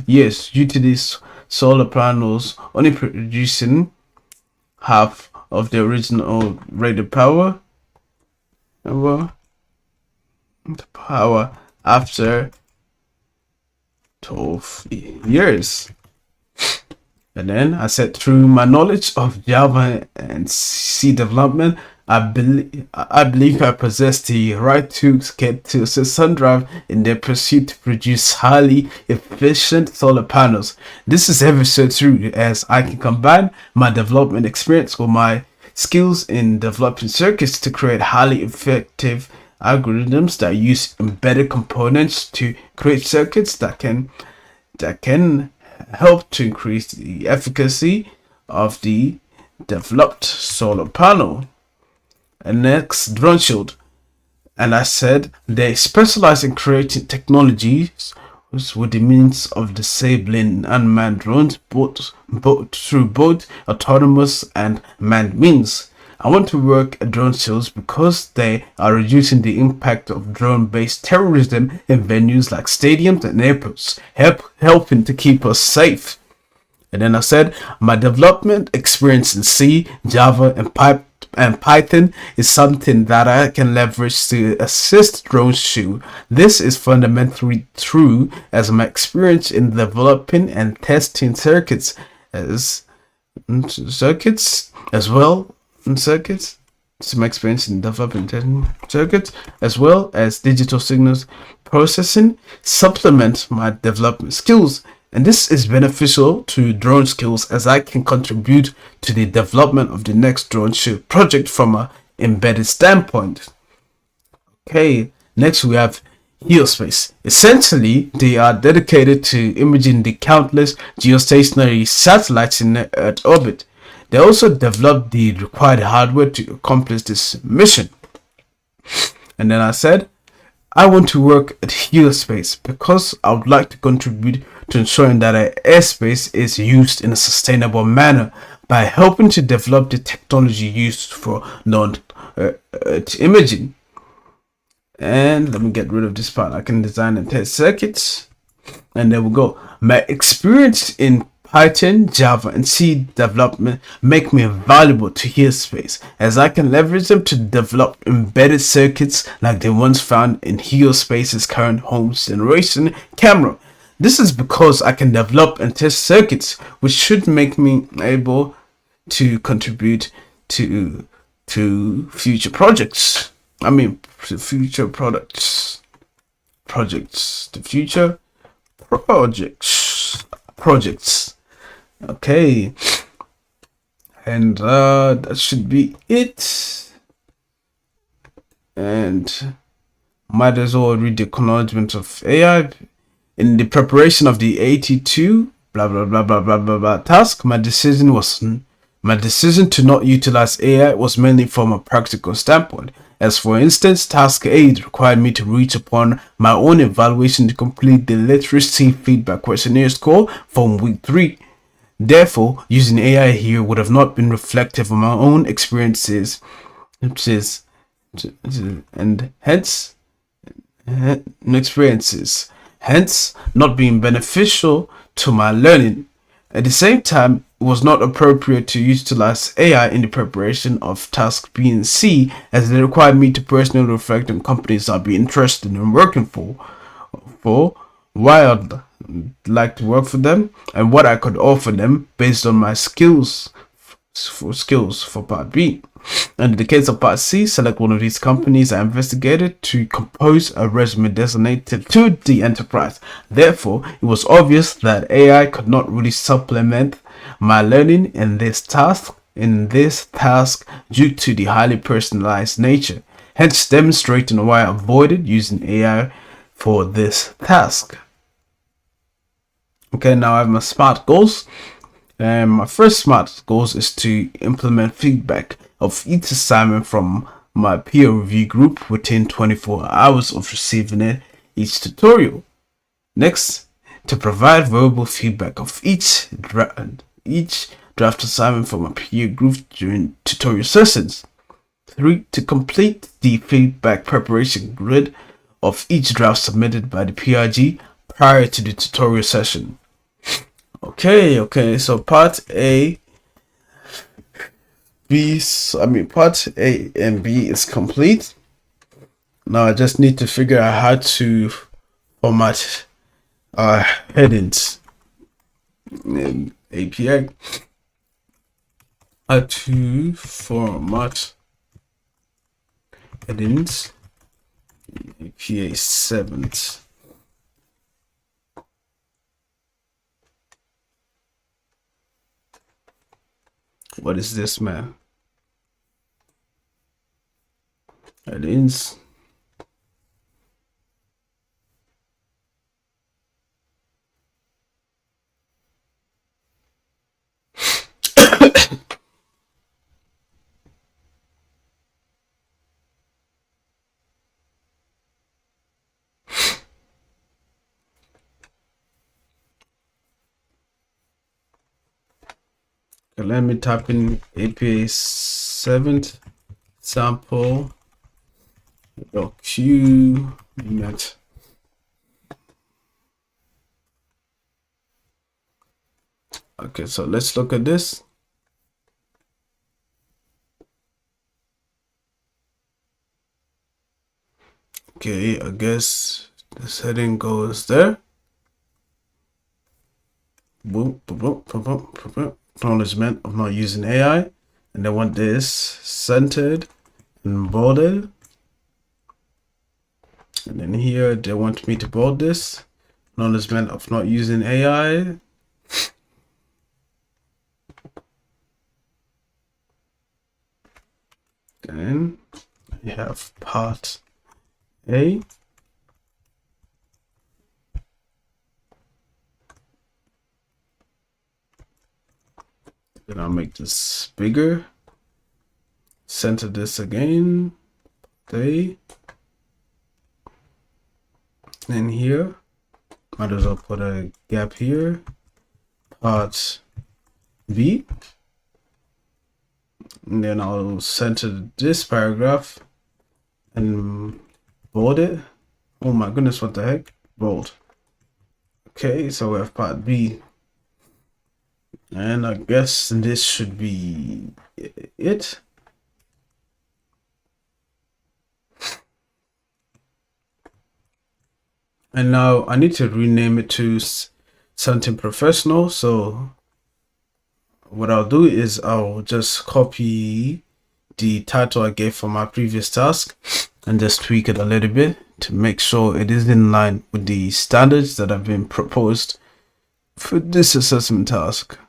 years due to these solar panels only producing half of the original rated power after 12 years. And then I said, through my knowledge of Java and C development, I believe I possess the right tools to get to assist SunDrive in their pursuit to produce highly efficient solar panels. This is ever so true, as I can combine my development experience with my skills in developing circuits to create highly effective algorithms that use embedded components to create circuits that can help to increase the efficacy of the developed solar panel. And next, DroneShield. And I said they specialize in creating technologies with the means of disabling unmanned drones through both autonomous and manned means. I want to work at DroneShield because they are reducing the impact of drone-based terrorism in venues like stadiums and airports, helping to keep us safe. And then I said my development experience in C, Java, and Python is something that I can leverage to assist DroneShield. This is fundamentally true as my experience in developing and testing circuits as my experience in developing testing circuits as well as digital signals processing supplement my development skills. And this is beneficial to drone skills as I can contribute to the development of the next DroneShield project from an embedded standpoint. Okay, next we have Geospace. Essentially, they are dedicated to imaging the countless geostationary satellites in Earth orbit. They also developed the required hardware to accomplish this mission. And then I said, I want to work at Geospace because I would like to contribute to ensuring that our airspace is used in a sustainable manner by helping to develop the technology used for non-Earth imaging. And let me get rid of this part. I can design and test circuits. And there we go. My experience in Python, Java, and C development make me valuable to Heospace, as I can leverage them to develop embedded circuits like the ones found in Heospace's current home generation camera. This is because I can develop and test circuits, which should make me able to contribute to future projects. I mean, future products, the future projects. Okay, and that should be it. And might as well read the acknowledgement of AI. In the preparation of the 82 blah blah blah blah blah blah, blah task, my decision to not utilize AI was mainly from a practical standpoint. As for instance, task 8 required me to reach upon my own evaluation to complete the literacy feedback questionnaire score from week 3. Therefore, using AI here would have not been reflective of my own experiences, hence not being beneficial to my learning. At the same time, it was not appropriate to utilize AI in the preparation of task B and C, as they required me to personally reflect on companies I'd be interested in working for why I'd like to work for them, and what I could offer them based on my skills for part B. And in the case of part C, select one of these companies I investigated to compose a resume designated to the enterprise. Therefore, it was obvious that AI could not really supplement my learning in this task due to the highly personalized nature, hence demonstrating why I avoided using AI for this task. Okay, now I have my SMART goals. My first SMART goals is to implement feedback of each assignment from my peer review group within 24 hours of receiving each tutorial. Next, to provide verbal feedback of each draft assignment from my peer group during tutorial sessions. 3. To complete the feedback preparation grid of each draft submitted by the PRG prior to the tutorial session. Okay, so part A and B is complete. Now I just need to figure out how to format headings in API. How to format headings in APA 7. What is this, man? Headings. Okay, let me type in APA 7 sample document. Okay, so let's look at this. Okay, I guess this heading goes there. Boom, boom, boom, boom, boom, boom, boom. Acknowledgement of not using AI, and they want this centered and bolded. And then here they want me to bold this. Acknowledgement of not using AI. Then we have part A. Then I'll make this bigger. Center this again. A. And here, might as well put a gap here. Part B. And then I'll center this paragraph and bold it. Oh my goodness, what the heck? Bold. Okay, so we have part B. And I guess this should be it. And now I need to rename it to something professional. So what I'll do is I'll just copy the title I gave for my previous task and just tweak it a little bit to make sure it is in line with the standards that have been proposed for this assessment task.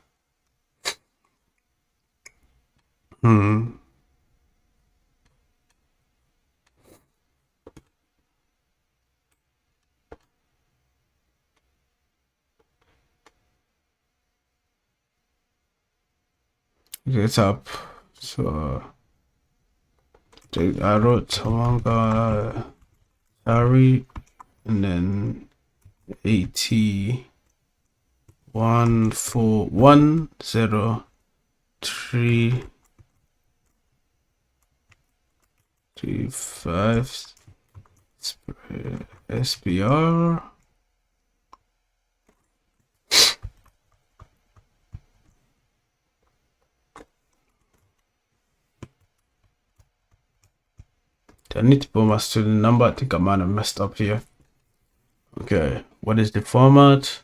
Get up. So I wrote Tawanga Sari and then 81410335 SPR. I need to put my student number. I think I might have messed up here. Okay, what is the format?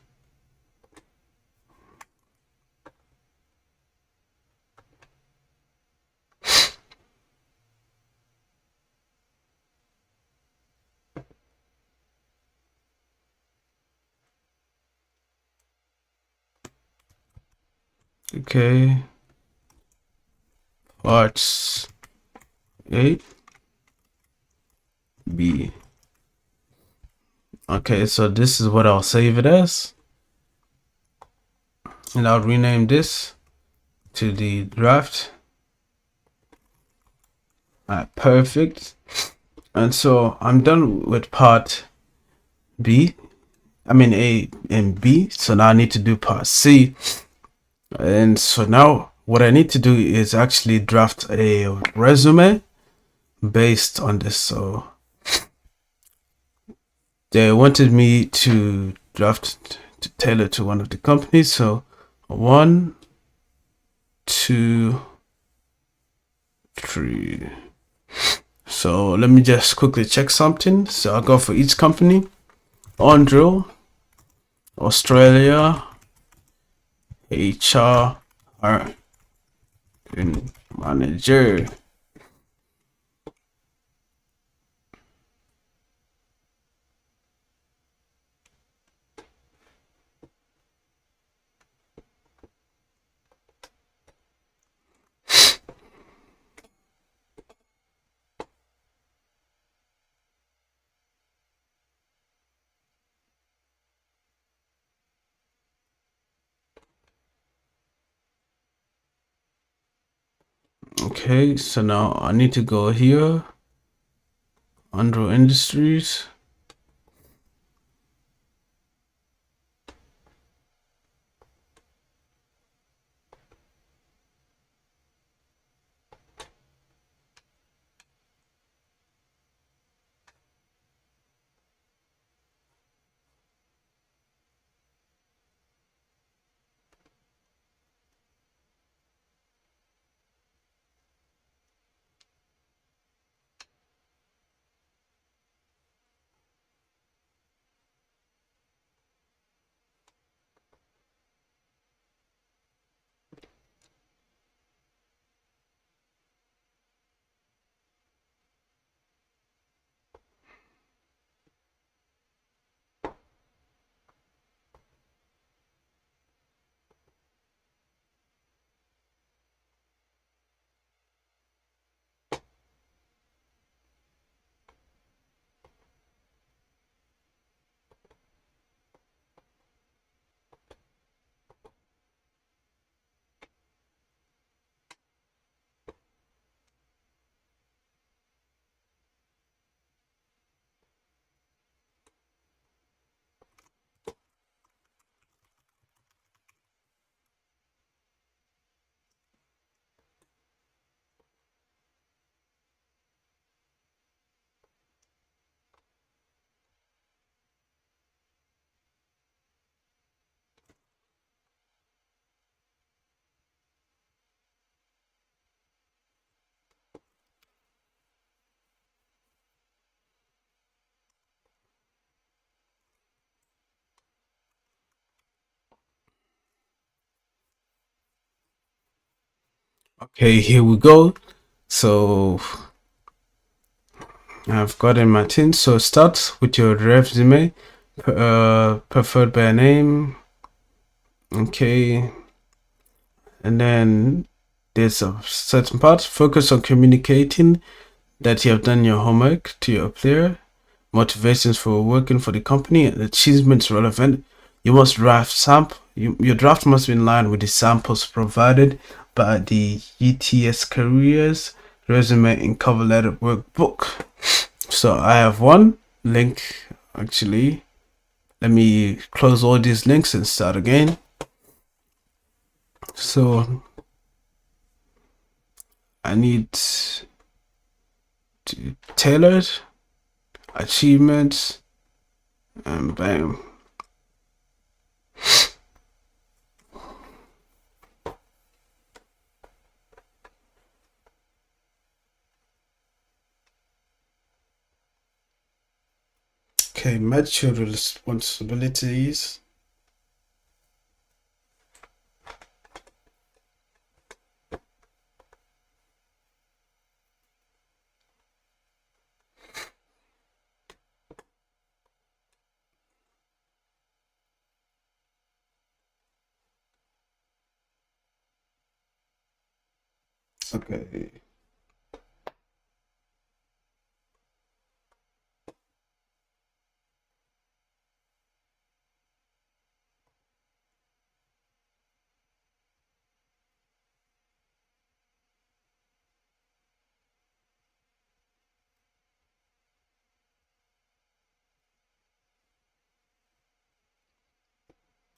Okay, parts A, B. Okay, so this is what I'll save it as. And I'll rename this to the draft. Alright, perfect. And so I'm done with part B. I mean A and B. So now I need to do part C. And so now what I need to do is actually draft a resume based on this. So they wanted me to draft to tailor to one of the companies. So 1, 2, 3. So let me just quickly check something. So I'll go for each company. Andrew, Australia, HR, manager. Okay, so now I need to go here, Andrew Industries. Okay, here we go. So I've gotten my tin. So start with your resume, preferred by name. Okay, and then there's a certain part. Focus on communicating that you have done your homework to your employer. Motivations for working for the company and achievements relevant. You must draft sample. Your draft must be in line with the samples provided by the ETS Careers Resume and Cover Letter Workbook. So I have one link actually. Let me close all these links and start again. So I need to tailored achievements and bam. Okay, match your responsibilities. Okay.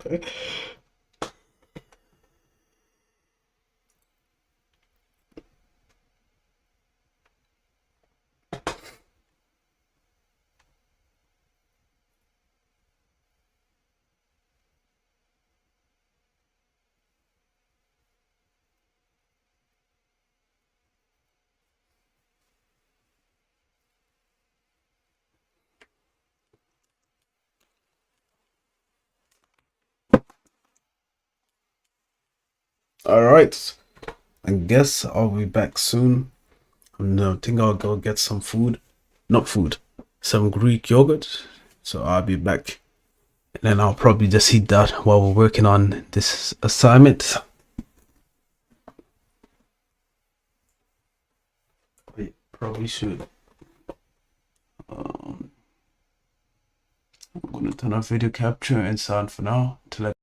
Okay. All right. I guess I'll be back soon. I think I'll go get some food. Not food, some Greek yogurt. So I'll be back. And then I'll probably just eat that while we're working on this assignment. Wait, probably should. I'm gonna turn off video capture and sound for now until I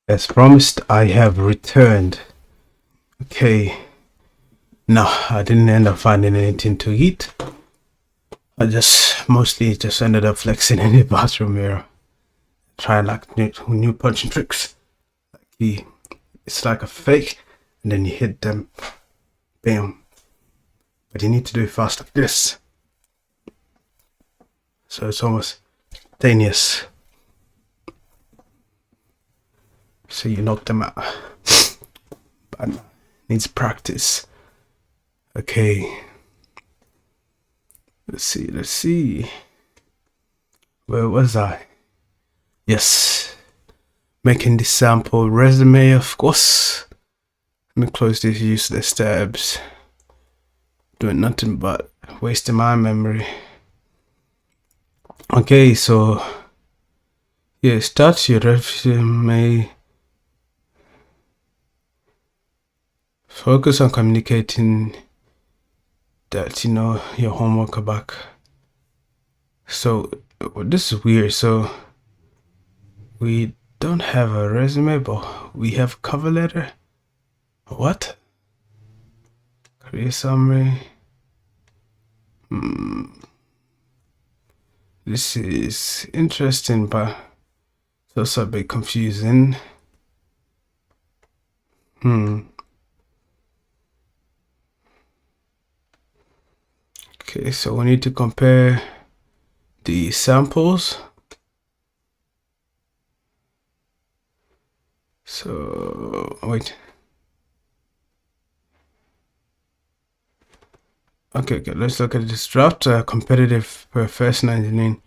As promised, I have returned. Okay. No, I didn't end up finding anything to eat. I mostly just ended up flexing in the bathroom mirror. Trying like new punching tricks. It's like a fake, and then you hit them. Bam. But you need to do it fast like this. So it's almost instantaneous. So you knock them out. But needs practice. Okay. Let's see. Where was I? Yes. Making the sample resume, of course. Let me close these useless tabs. Doing nothing but wasting my memory. Okay, so yeah, start your resume. Focus on communicating that you know your homework back. So this is weird. So we don't have a resume, but we have cover letter. What? Career summary. This is interesting, but it's also a bit confusing. Okay, so we need to compare the samples. So wait. Okay, let's look at this draft. Competitive professional engineering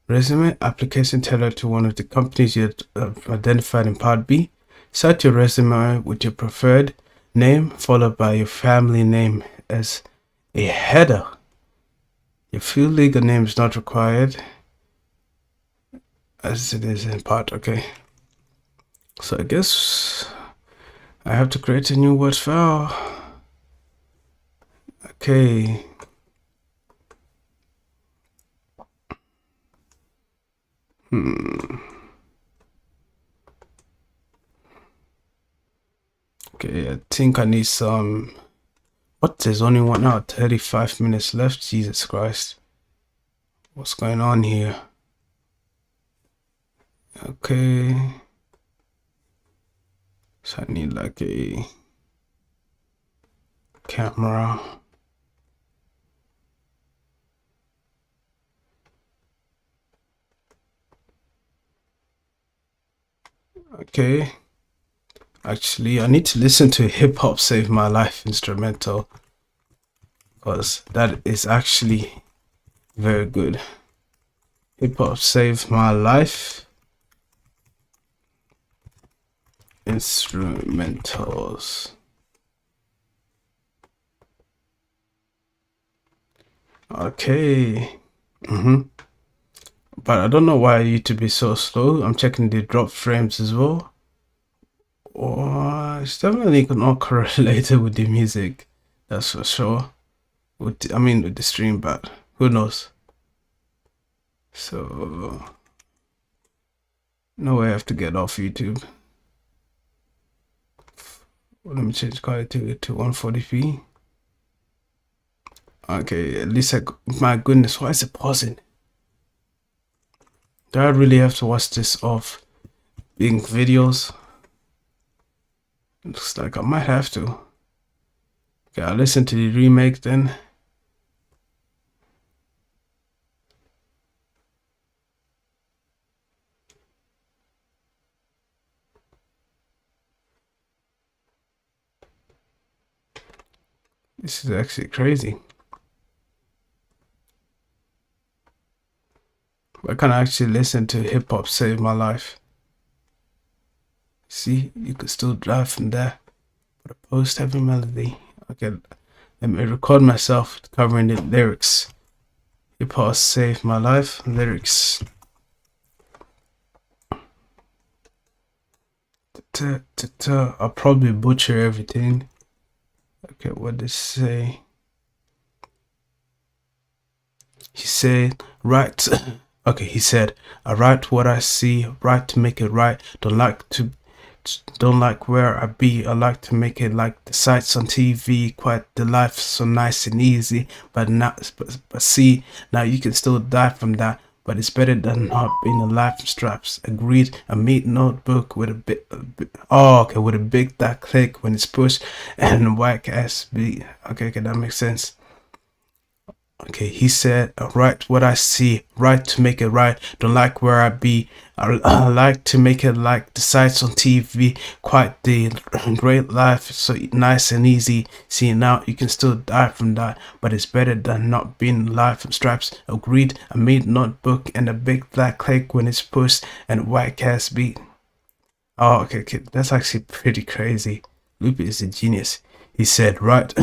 resume application tailored to one of the companies you have identified in Part B. Start your resume with your preferred name followed by your family name as a header. Your full legal name is not required as it is in Part. Okay. So I guess I have to create a new Word file. Okay. Okay, I think I need some. What? There's only 1 hour, 35 minutes left. Jesus Christ. What's going on here? Okay. So I need like a camera. Okay. Actually, I need to listen to Hip Hop Save My Life instrumental because that is actually very good. Hip Hop Save My Life instrumentals. Okay. But I don't know why YouTube is so slow. I'm checking the drop frames as well. Oh, it's definitely not correlated with the music. That's for sure. With the stream, but who knows? So no way I have to get off YouTube. Let me change quality to 140p. Okay, at least my goodness, why is it pausing? Do I really have to watch this off being videos? Looks like I might have to. Okay, I'll listen to the remake then. This is actually crazy. I can actually listen to Hip Hop Save My Life. See, you could still drive from there. But a post heavy melody. Okay, let me record myself covering the lyrics. Hip Hop Save My Life lyrics. I'll probably butcher everything. Okay, what did it say? He said, right. Okay, he said, I write what I see, right to make it right. Don't like to don't like where I be. I like to make it like the sights on TV. Quite the life so nice and easy. But see, now you can still die from that. But it's better than not being alive from straps. Agreed. A meat notebook with with a big that click when it's pushed and whack ass beat. Okay, that makes sense. Okay, he said, write what I see, right to make it right. Don't like where I be. I like to make it like the sights on TV. Quite the great life, so nice and easy. See, now you can still die from that, but it's better than not being alive from straps. Agreed. I made notebook and a big black click when it's pushed and white ass beat. Oh, okay, that's actually pretty crazy. Loopy is a genius. He said, right.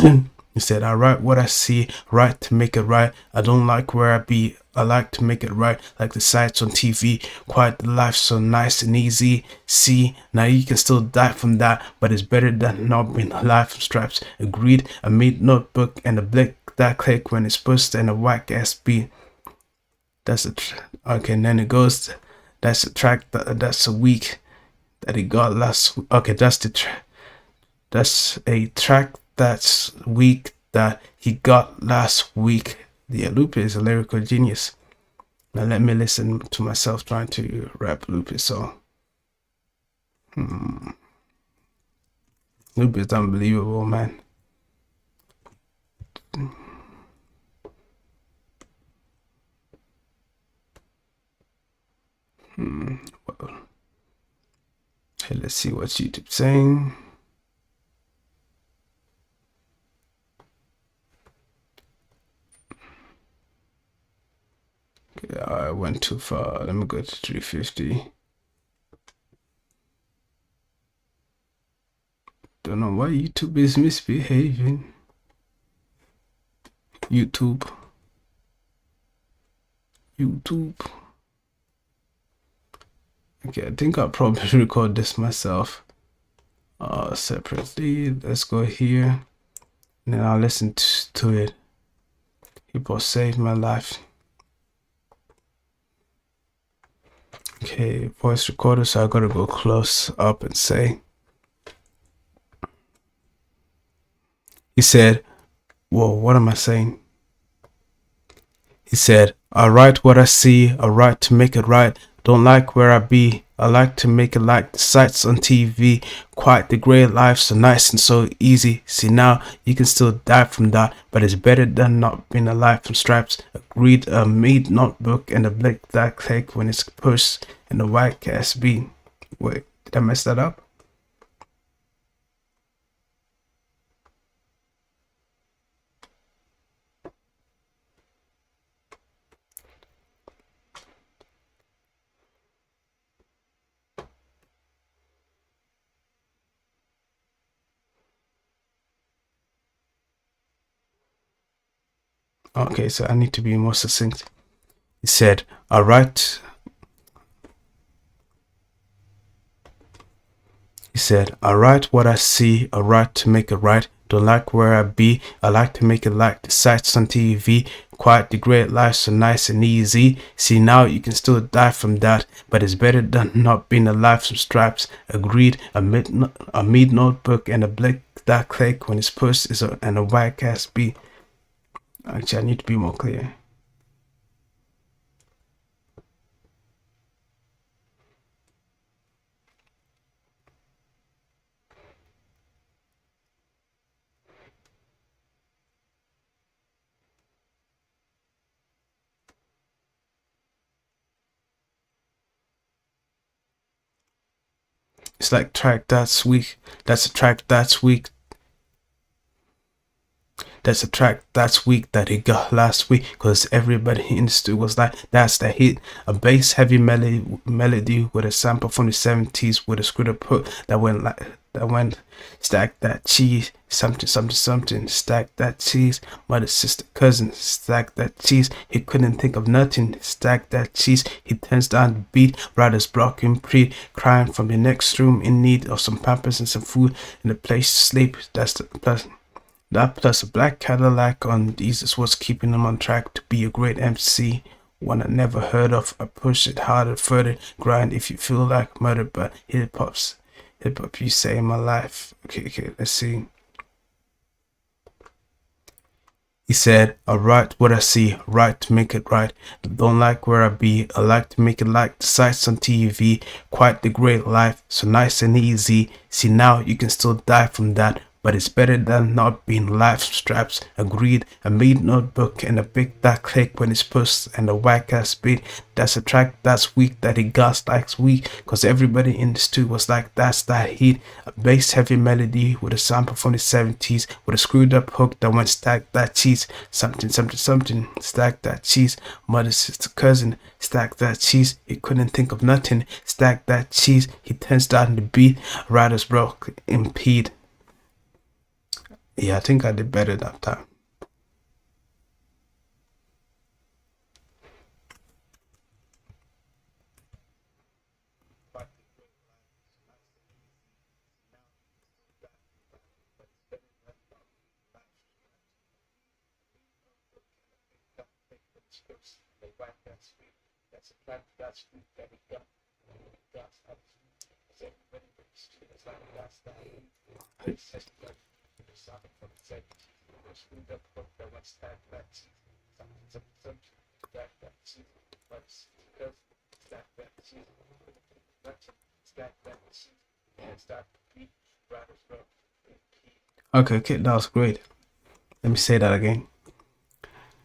He said, I write what I see, right to make it right. I don't like where I be. I like to make it right, like the sights on TV. Quite the life so nice and easy. See, now you can still die from that, but it's better than not being alive from straps. Agreed. I made notebook and a blick that click when it's pushed and a whack ass beat. That's okay, and then it goes. That's a track that's a week that he got last. Okay, that's a track that's week that he got last week. Yeah, Lupe is a lyrical genius. Now let me listen to myself trying to rap Lupe song. Lupe is unbelievable, man. Well, hey, let's see what YouTube's saying. I went too far. Let me go to 350. Don't know why YouTube is misbehaving. YouTube. Okay, I think I'll probably record this myself separately. Let's go here and then I'll listen to it. People saved my life. Okay, voice recorder, so I gotta go close up and say. He said, whoa, what am I saying? He said, I write what I see, I write to make it right. Don't like where I be, I like to make it like the sights on TV. Quite the great life, so nice and so easy. See, now you can still die from that, but it's better than not being alive from straps. Agreed. A made notebook and a blick that click when it's pushed and the white ass beat. Wait, did I mess that up? Okay, so I need to be more succinct. He said, I write. He said, I write what I see, I write to make it right. Don't like where I be, I like to make it like the sights on TV. Quite the great life, so nice and easy. See, now you can still die from that, but it's better than not being alive from straps. Agreed. A meat notebook and a blick that click when it's pushed and a white ass beat. Actually, I need to be more clear. It's like track that's weak. That's a track that's weak. That's a track that's weak that he got last week, cause everybody in the studio was like, that's the hit. A bass heavy melody with a sample from the 70s with a screwed up hook that went stack that cheese, something, stack that cheese, mother, sister, cousin, stack that cheese. He couldn't think of nothing, stack that cheese. He turns down the beat, brothers broken pre, crying from the next room in need of some pampers and some food and a place to sleep. That's the plus. That plus a black Cadillac on these is what's keeping him on track to be a great MC. One I never heard of. I push it harder, further, grind if you feel like murder, but hip hop's Hip hop you say in my life. Okay, let's see. He said, I write what I see, write to make it right. Don't like where I be, I like to make it like the sights on TV. Quite the great life, so nice and easy. See now you can still die from that, but it's better than not being life straps. Agreed, a meat notebook and a big that click when it's pushed and a whack ass beat. That's a track that's weak that he got like weak, cause everybody in the studio was like that's that heat. A bass heavy melody with a sample from the 70s with a screwed up hook that went stack that cheese. Something, stack that cheese. Mother, sister, cousin, stack that cheese. He couldn't think of nothing, stack that cheese. He turns down the beat, riders broke, impede. Yeah, I think I did better that time. Okay, that was great. Let me say that again.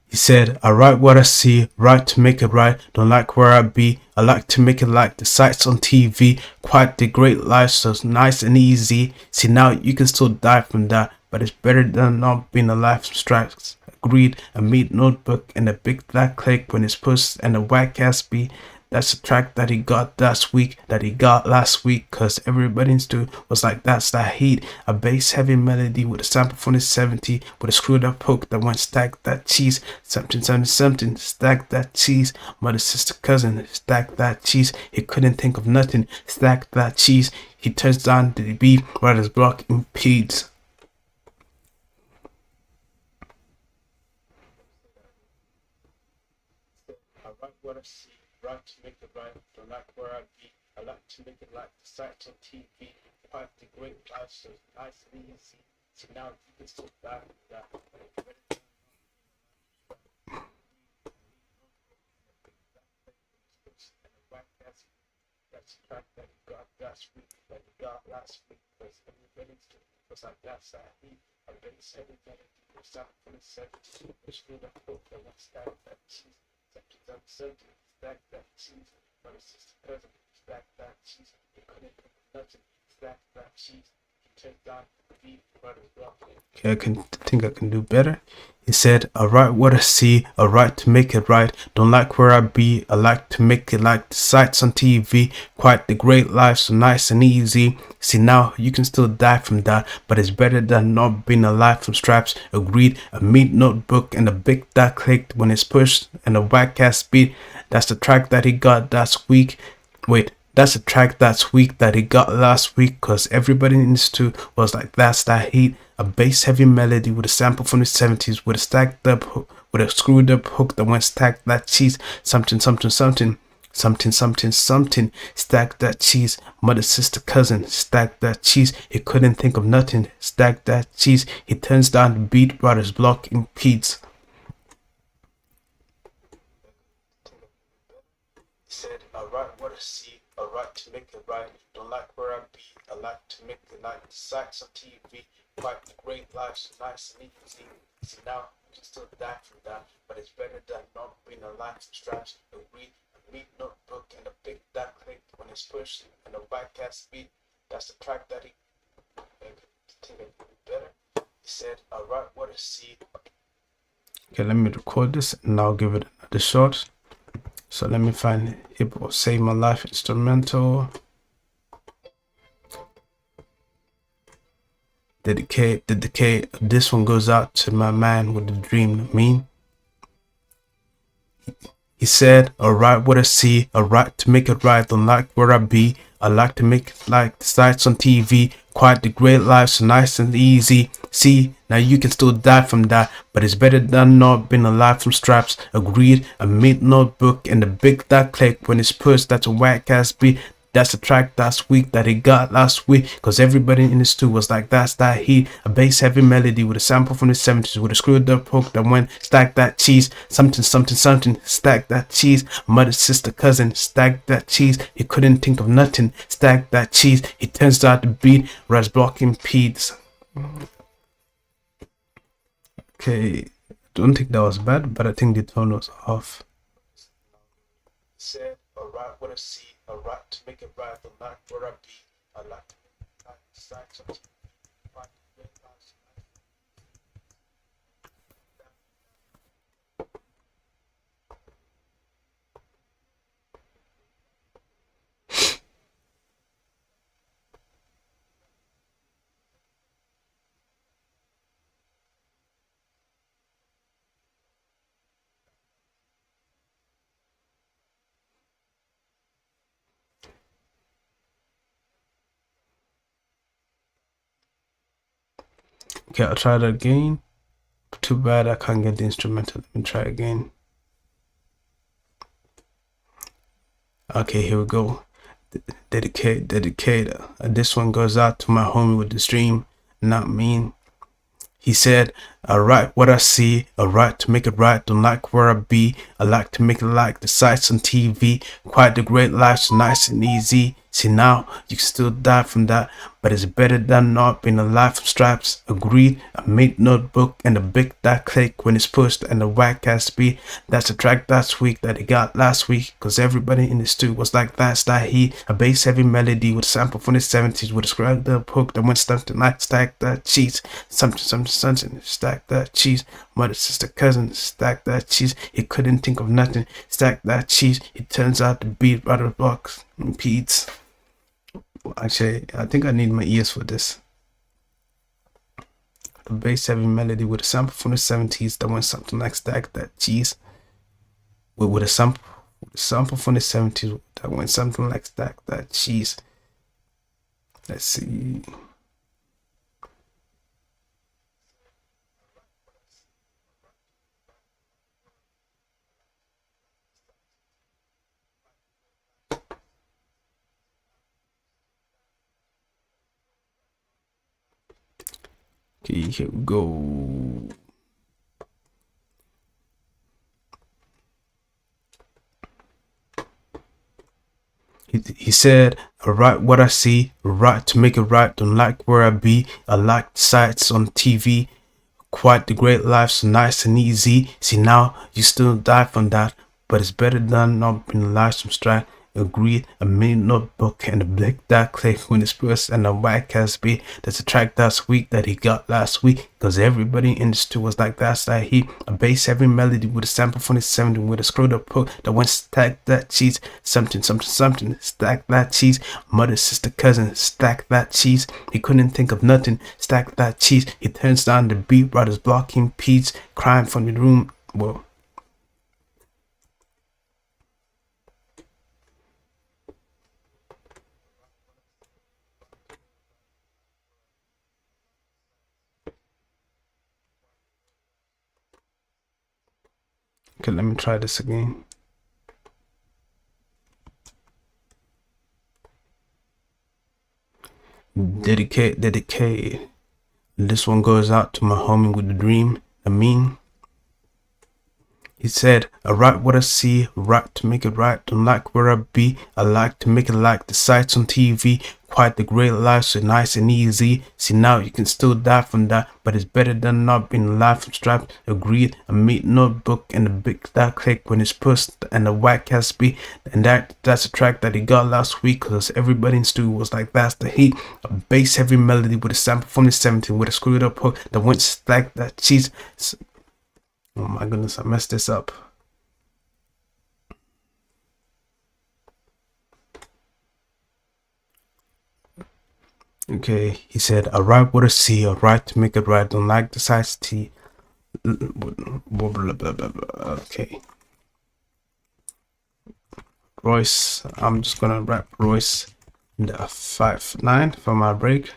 He said, I write what I see, write to make it right. Don't like where I be, I like to make it like the sights on TV. Quite the great life, so it's nice and easy. See now you can still die from that, but it's better than not being alive from strikes. Agreed, a meat notebook and a big black click when it's pushed and a whack ass beat. That's a track that he got last week, cause everybody in the studio was like, that's that heat. A bass heavy melody with a sample from the 70s with a screwed up hook that went stack that cheese. Something, stack that cheese. Mother, sister, cousin, stack that cheese. He couldn't think of nothing, stack that cheese. He turns down the beat, writer's block impedes. I write what I see, write to make it right. Don't like where I be, I like to make it like the sights on TV. Quite the great life, so nice and easy. So now you can still die with that. That's a track that he got last week, because everybody was like that's that heat. I bet he said it that it was out for the 70s. It's through the hook that went stack that cheese. Stack that cheese. But it's just a cousin, stack that cheese. He couldn't think of nothing, stack that cheese. He turned down the beat, brothers rocking. Okay, I think I can do better. He said, I write what I see, I write to make it right. Don't like where I be, I like to make it like the sights on TV. Quite the great life, so nice and easy. See now you can still die from that, but it's better than not being alive from straps. Agreed, a meat notebook and a big that clicked when it's pushed and a whack ass beat. That's the track that he got last week. That's a track that's weak that he got last week, cause everybody in this too was like that's that heat. A bass heavy melody with a sample from the 70s with a stacked up hook, with a screwed up hook that went stack that cheese. Something, stack that cheese. Mother, sister, cousin, stack that cheese. He couldn't think of nothing, stack that cheese. He turns down the beat, brothers block impedes. He said, I write what I see, I write to make it right. Don't like where I be, I like to make it like the sights on TV. Quite the great life, so nice and easy. See now you can still die from that, but it's better than not being alive from straps. Agreed, a meat notebook and a big that click when it's pushed and a whack ass beat. That's the track that he think I can do better. He said, I write what I see. Okay, let me record this and I'll give it another shot. So let me find Hip Hop Save My Life instrumental. Dedicate. This one goes out to my man with the dream. He said, I write what I see, I write to make it right. Don't like where I be, I like to make it like the sights on TV. Quite the great life, so nice and easy. See, now you can still die from that, but it's better than not being alive from straps. Agreed, a meat notebook and a big that click when it's pushed. That's a whack ass beat. That's the track that's weak that he got last week. Cause everybody in the stew was like, that's that heat. A bass heavy melody with a sample from the 70s with a screwed up hook that went stack that cheese. Something, something, something, stack that cheese. Mother, sister, cousin, stack that cheese. He couldn't think of nothing, stack that cheese. He turns out the beat, Raz blocking Pete's. Okay, I don't think that was bad, but I think the tone was off. Said, alright, what I see, alright, to make it right, I'm not where I be, I like to make it right, decide something. Okay, I'll try that again. Too bad I can't get the instrumental. Let me try again. Okay, here we go. Dedicate. This one goes out to my homie with the stream, not mean. He said, I write what I see, I write to make it right, don't like where I be, I like to make it like the sights on TV, quite the great life, so nice and easy. See now, you can still die from that, but it's better than not being alive from stripes. Agreed, I made notebook and the big that click when it's pushed and the whack ass beat. That's a track that's weak that he got last week, cause everybody in the stew was like that's that he. A bass heavy melody with a sample from the 70s with a scrubbed up hook that went something like stack that cheese. Something, stack that cheese. Mother, sister, cousin, stack that cheese. He couldn't think of nothing, stack that cheese. It turns out the beat right of blocks and Pete's. Actually, I think I need my ears for this. The bass heavy melody with a sample from the 70s that went something like stack that cheese. With a sample from the 70s that went something like stack that cheese. Let's see. Okay, here we go. He said, I write what I see, write to make it right, don't like where I be, I like the sights on TV, quite the great life, so nice and easy. See now, you still die from that, but it's better than not being alive from strife. Agreed, I made notebook and the blick that click when it's first and the whack ass beat. That's a track that's weak that he got last week, cause everybody in the stew was like that's that heat. A bass heavy melody with a sample from the 70s with a screwed up hook that went stack that cheese. Something, stack that cheese. Mother, sister, cousin, stack that cheese. He couldn't think of nothing, stack that cheese. He turns down the beat, brothers blocking Pete's, crying from the room. Well, okay, let me try this again. Dedicate. This one goes out to my homie with the dream. I mean, he said, I write what I see, write to make it right, don't like where I be, I like to make it like the sights on TV, quite the great life, so nice and easy. See now, you can still die from that, but it's better than not being alive from strap. Agreed, I made notebook and the big that click when it's pushed and the whack ass beat. And that's a track that he got last week, cause everybody in studio was like that's the heat. A bass heavy melody with a sample from the 70s with a screwed up hook that went stack that cheese. Oh my goodness, I messed this up. Okay, he said, I write what I see, I write to make it right, don't like the size T. Okay. Royce, I'm just gonna rap Royce in the 5-9 for my break.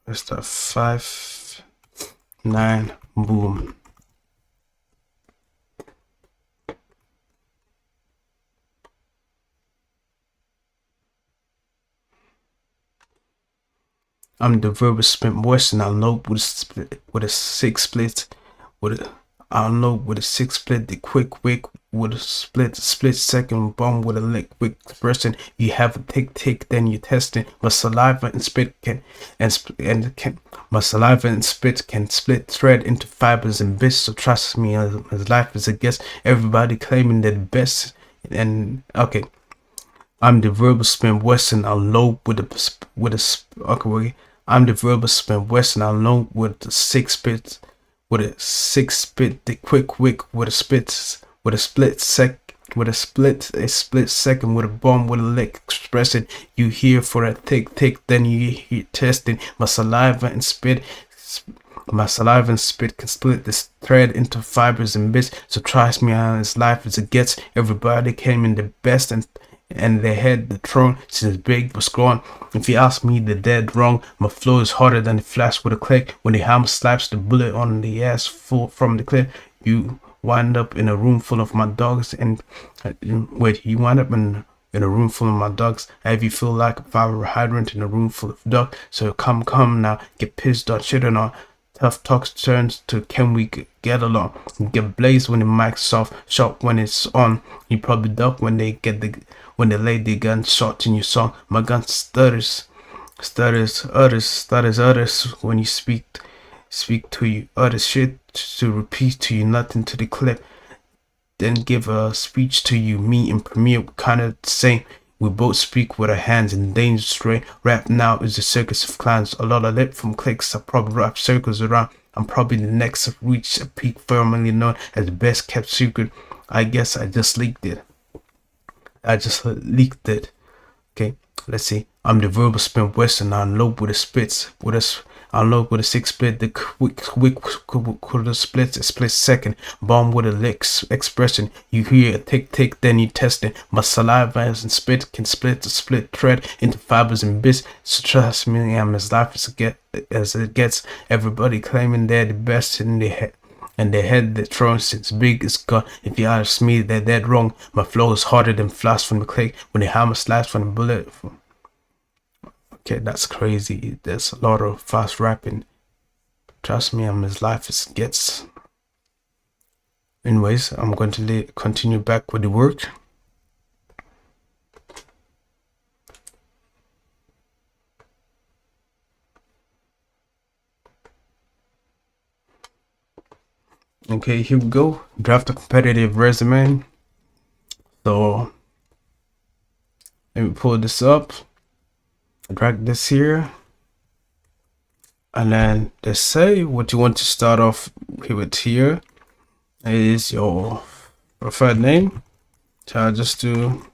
It's the 5-9 boom. I'm the verbal split Western. I'll know with a six split, with a I'll know with a six split, the quick wick with a split second bomb with a lick quick expression. You have a tick, then you test it. My saliva and spit can my saliva and spit can split thread into fibers and bits. So trust me, as life is a guess. Everybody claiming they're the best. And okay, I'm the verbal spin Western. I'll load okay. Wait. I'm the verbal spin Western. I'll load with the six bit the quick wick with a split split second with a bomb with a lick expressing. You hear for a tick, then you hear testing. My saliva and spit can split this thread into fibers and bits. So trust me, on as life as it gets. Everybody came in the best and they had the throne since big was gone. If you ask me, they're dead wrong. My flow is harder than the flash with a click. When the hammer slaps the bullet on the ass full from the clip, you wind up in a room full of my dogs. And wait, you wind up in a room full of my dogs. Have you feel like a fire hydrant in a room full of dogs? So come now, get pissed on shit and all. Tough talks turns to can we get along? Get blazed when the mic's off, shot when it's on. You probably duck when they lay the gun shot in your song. My gun stutters utters when you speak to you utter shit to repeat to you nothing to the clip. Then give a speech to you. Me and Premier kind of the same. We both speak with our hands in dangerous rain. Rap now is a circus of clowns. A lot of lip from clicks. I probably wrap circles around. I'm probably the next to reach a peak firmly known as the best kept secret. I guess I just leaked it. Okay, let's see. I'm the verbal spin Western. I unload with a spits. I unload with a six split. The quick with a split second. Bomb with a licks expression. You hear a tick, then you test it. My saliva and spit can split the split thread into fibers and bits. So trust me, I'm as life as it gets. Everybody claiming they're the best in the head. And they had the throne since big is gone. If you ask me, they're dead wrong. My flow is harder than flash from the click when the hammer slaps from the bullet. Okay, that's crazy. There's a lot of fast rapping. Trust me, I'm as life as it gets. Anyways, I'm going to continue back with the work. Okay, here we go. Draft a competitive resume. So let me pull this up, drag this here, and then let's say what you want to start off with here is your preferred name. So I'll just do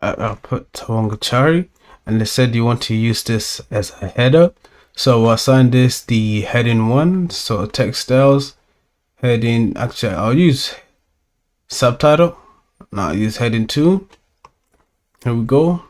I'll put Tawangachari, and they said you want to use this as a header. So I'll assign this the heading 1. So text styles, heading, actually I'll use subtitle. Now I'll use heading 2. Here we go.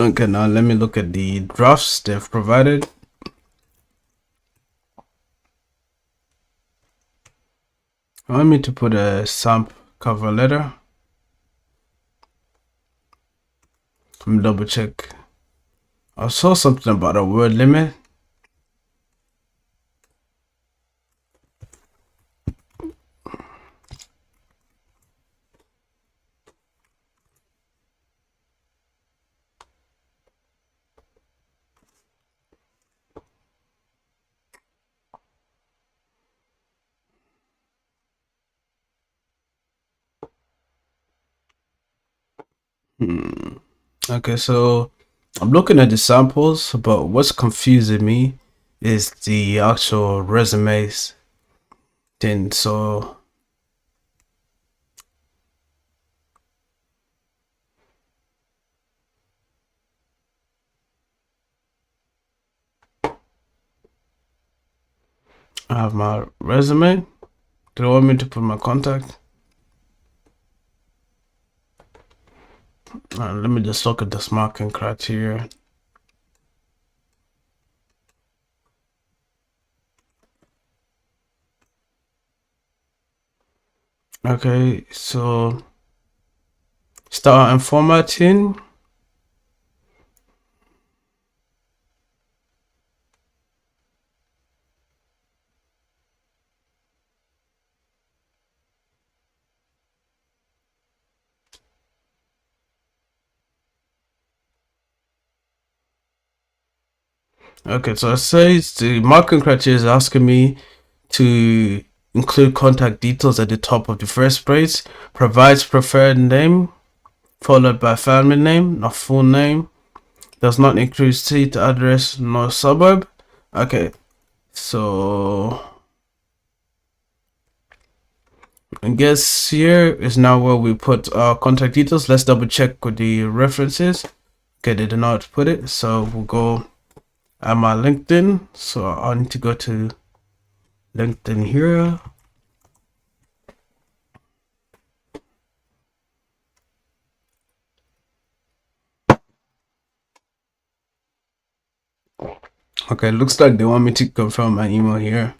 Okay, now let me look at the drafts they've provided. I want me to put a sample cover letter. Let me double check. I saw something about a word limit. Okay, so I'm looking at the samples, but what's confusing me is the actual resumes thing. So I have my resume. Do you want me to put my contact? Let me just look at this marking criteria. Okay, so start and formatting. Okay, so it says the marking criteria is asking me to include contact details at the top of the first page, provides preferred name, followed by family name, not full name, does not include state address nor suburb. Okay, so I guess here is now where we put our contact details. Let's double check with the references. Okay, they did not put it, so we'll go at my LinkedIn. So I need to go to LinkedIn here. Okay, looks like they want me to confirm my email here.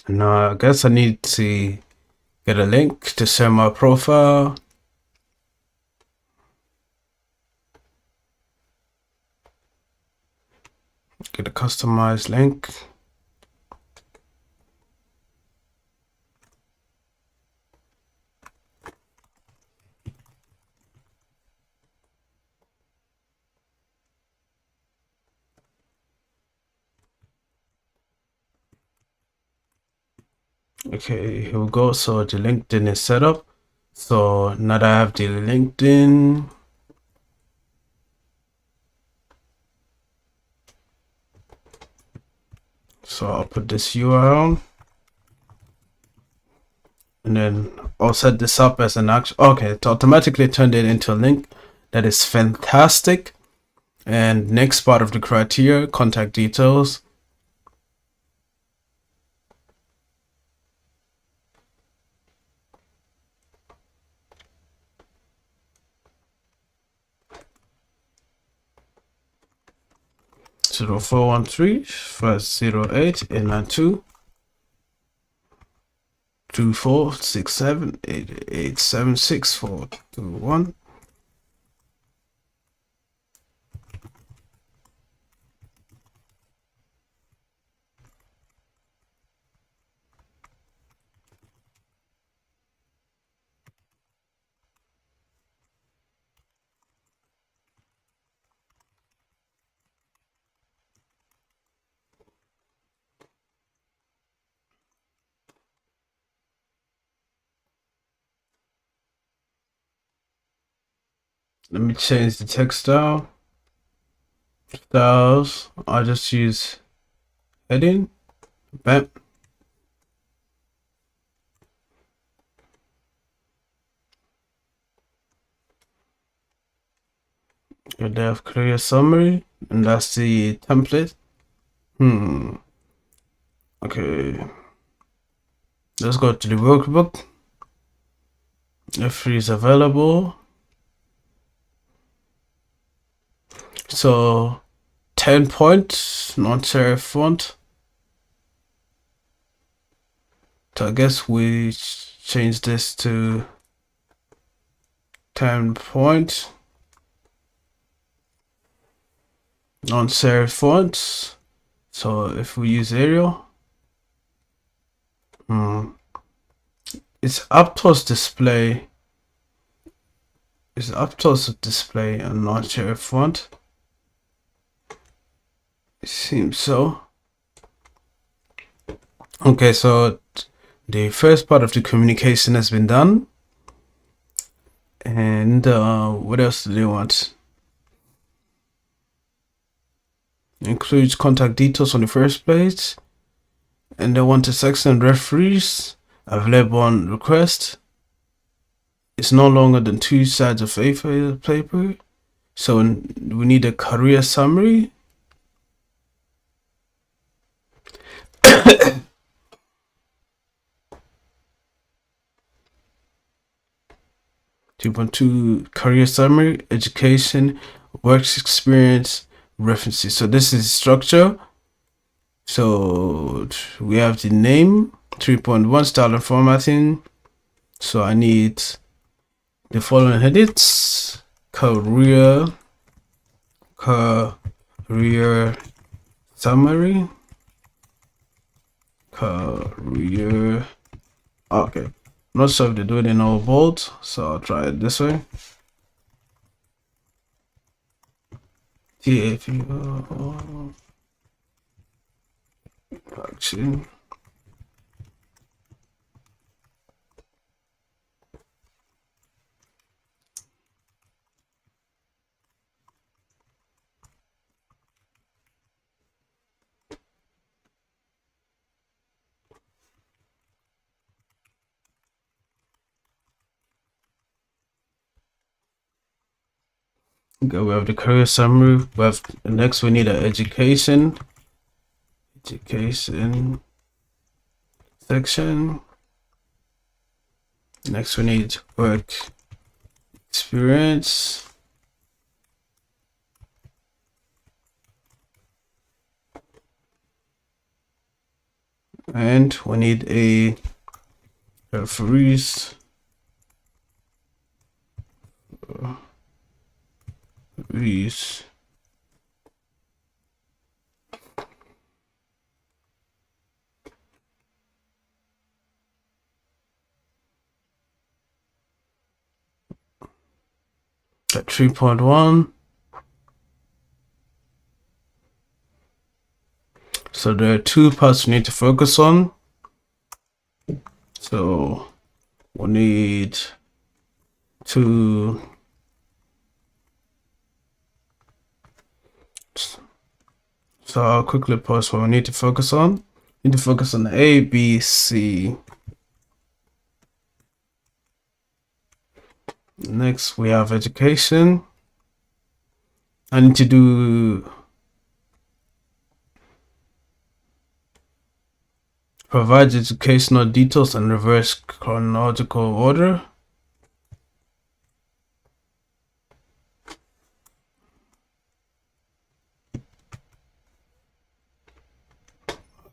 Now I guess I need to get a link to share my profile. Get a customized link. Okay, here we go. So the LinkedIn is set up. So now that I have the LinkedIn, so I'll put this URL and then I'll set this up as an action. Okay, it automatically turned it into a link. That is fantastic. And next part of the criteria, contact details. Zero 0413 508 892 2467 8876 Let me change the text style. Styles, I'll just use heading. Bam. You have career summary, and that's the template. Okay. Let's go to the workbook. F3 is available. So 10 points, non-serif font. So I guess we change this to 10 points. Non-serif fonts. So if we use Arial, it's Aptos display. It's Aptos display a non-serif font. It seems so. Okay, so the first part of the communication has been done. And what else do they want? Includes contact details on the first page. And they want a section referees available on request. It's no longer than 2 sides of paper. So we need a career summary. 2.2 career summary, education, work experience, references. So this is structure. So we have the name, 3.1 style and formatting. So I need the following edits: career summary, career. Okay, I'm not sure if they do it in all bold, so I'll try it this way. TAP action. Okay, we have the career summary. We have next we need an education section. Next we need work experience. And we need a referees. At 3.1. So there are 2 parts we need to focus on. So we need to so I'll quickly post what we need to focus on. We need to focus on A, B, C. Next we have education. I need to do provide educational details in reverse chronological order.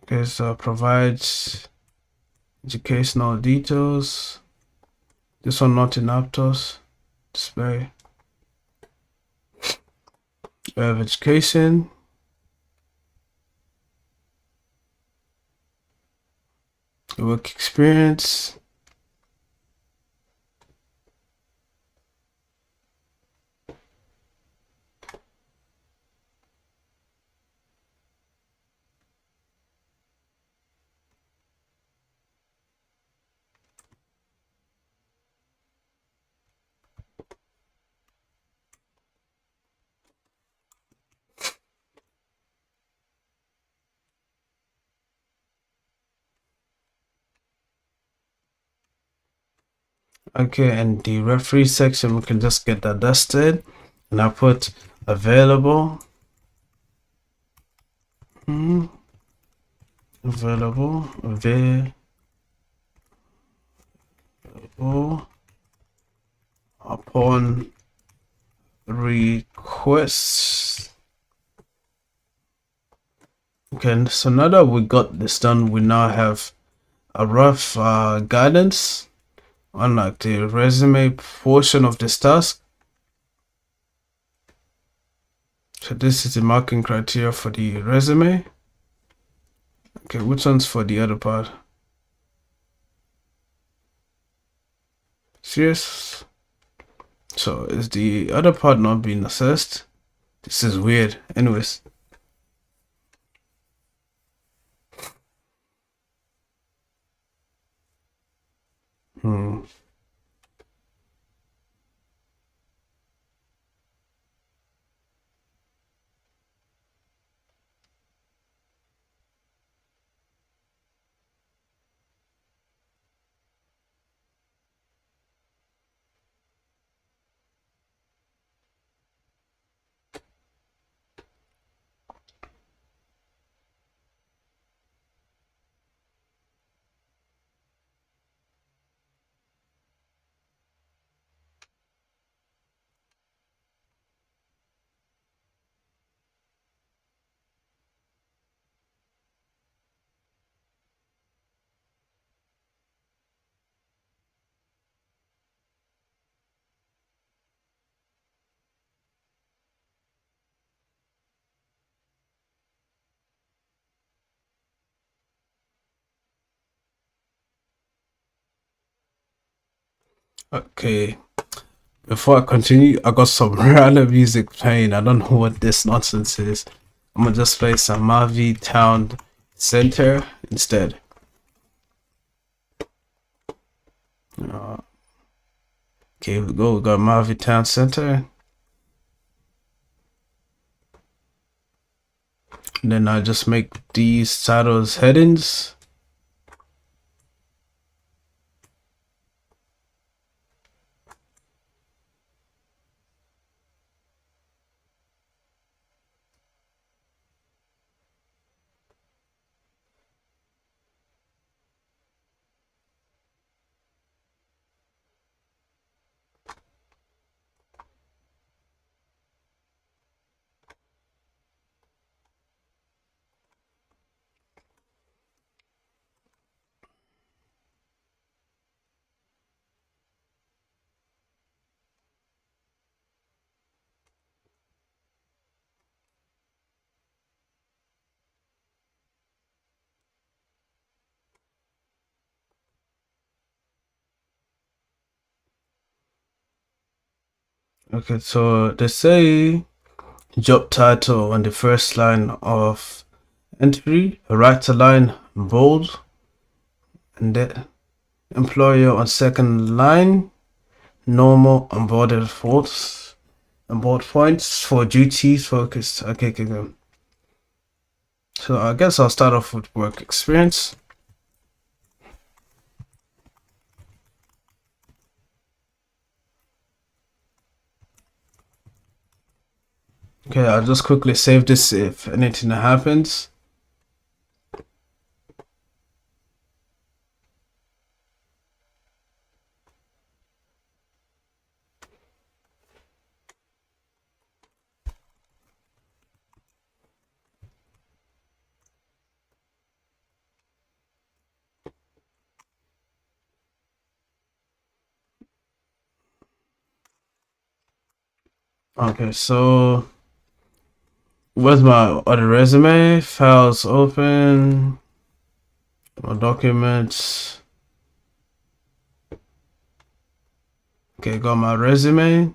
Okay, so provides educational details. This one not in Aptos display. We have education. Work experience. Okay, and the referee section, we can just get that dusted. And I put available. Available. Available upon request. Okay, so now that we got this done, we now have a rough guidance on like the resume portion of this task. So this is the marking criteria for the resume. Okay, which one's for the other part? Serious? So is the other part not being assessed? This is weird. Anyways. Hmm. Okay. Before I continue, I got some random music playing. I don't know what this nonsense is. I'm gonna just play some Mavi Town Center instead. Okay, we go. We got Mavi Town Center. And then I just make these titles headings. Okay, so they say job title on the first line of entry, right line bold, and then employer on second line, normal onboarded faults, onboard points for duties focused. Okay, okay, okay. So I guess I'll start off with work experience. Okay, I'll just quickly save this if anything happens. Okay, so where's my other resume? Files open, my documents. Okay, got my resume.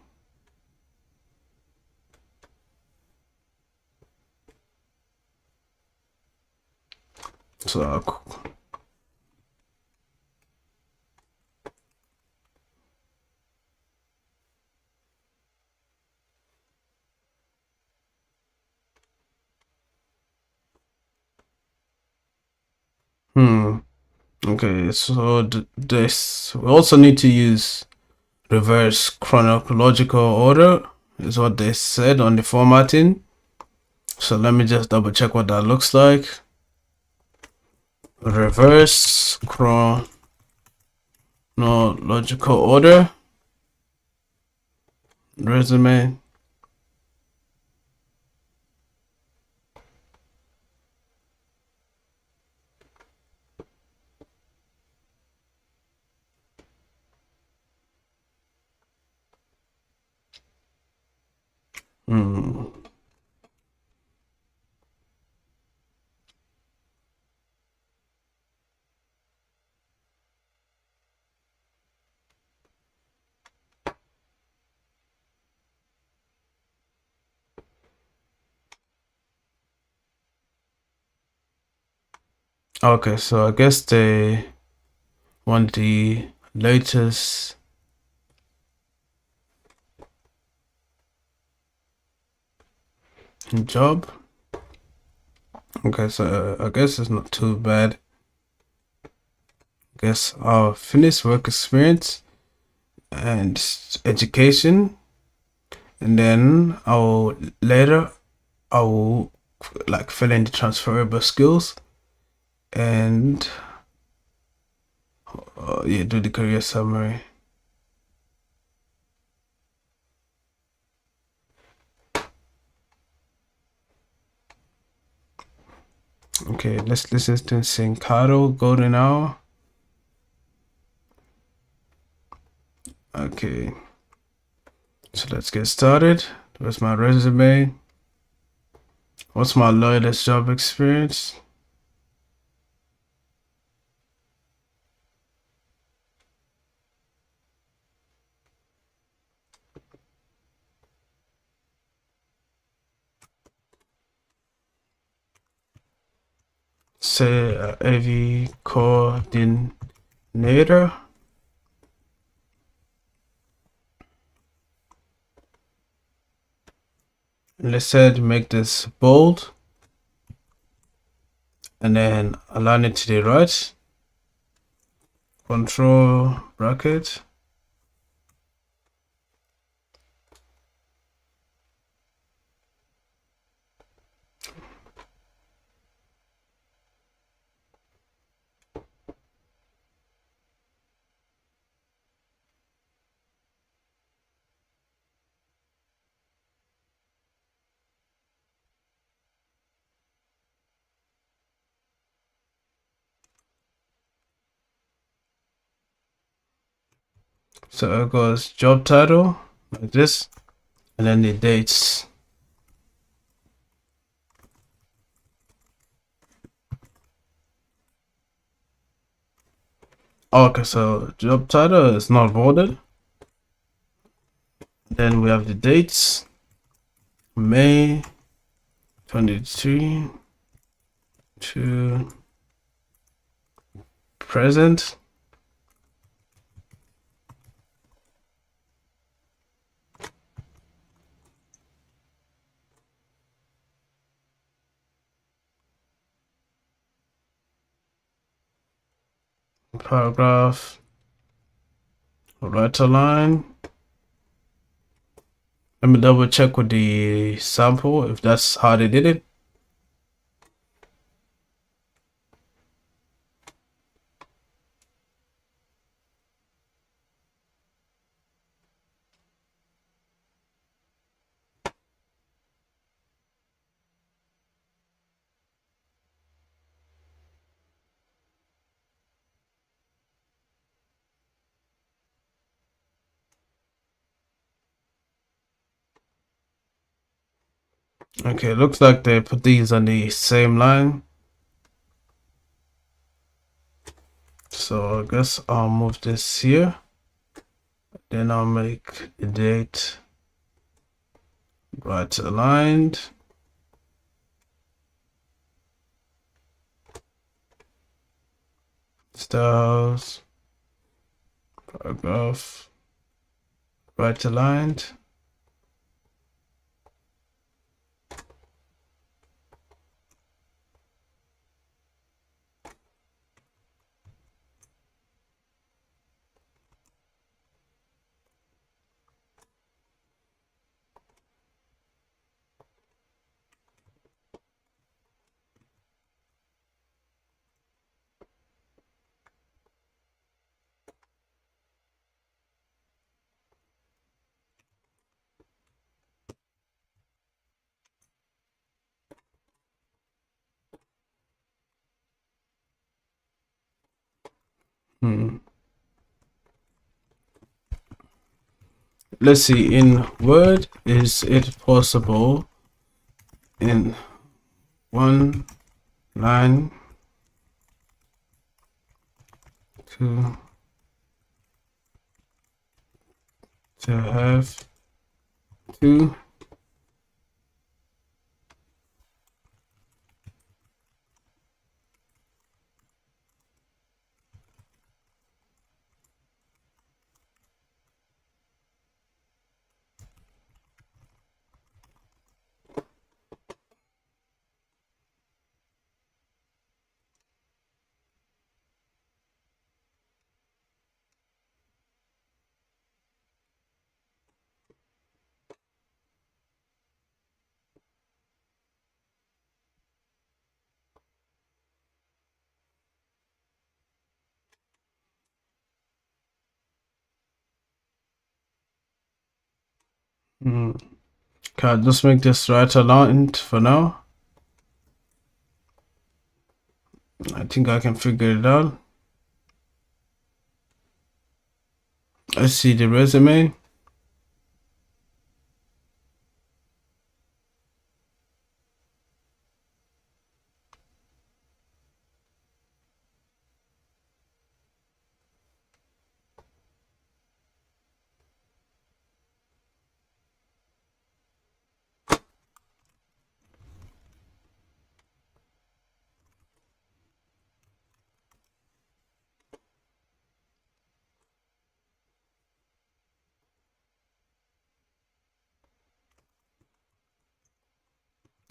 So hmm. Okay, so this we also need to use reverse chronological order is what they said on the formatting. So let me just double check what that looks like. Reverse chronological order resume. Okay, so I guess they want the latest job. Okay, so I guess it's not too bad. I guess I'll finish work experience and education, and then I will like fill in the transferable skills and yeah, do the career summary. Okay, let's listen to Syncado Golden Hour. Okay, so let's get started. Where's my resume? What's my latest job experience? Say AV coordinator. Let's say to make this bold and then align it to the right. Control bracket. So it goes job title like this, and then the dates. Okay, so job title is not bolded. Then we have the dates. May 23 to present. Paragraph, right align. Let me double check with the sample if that's how they did it. Okay, looks like they put these on the same line. So I guess I'll move this here. Then I'll make the date right aligned. Styles, paragraph, right aligned. Let's see, in Word, is it possible in one line to have two can I just make this right aligned for now? I think I can figure it out. Let's see the resume.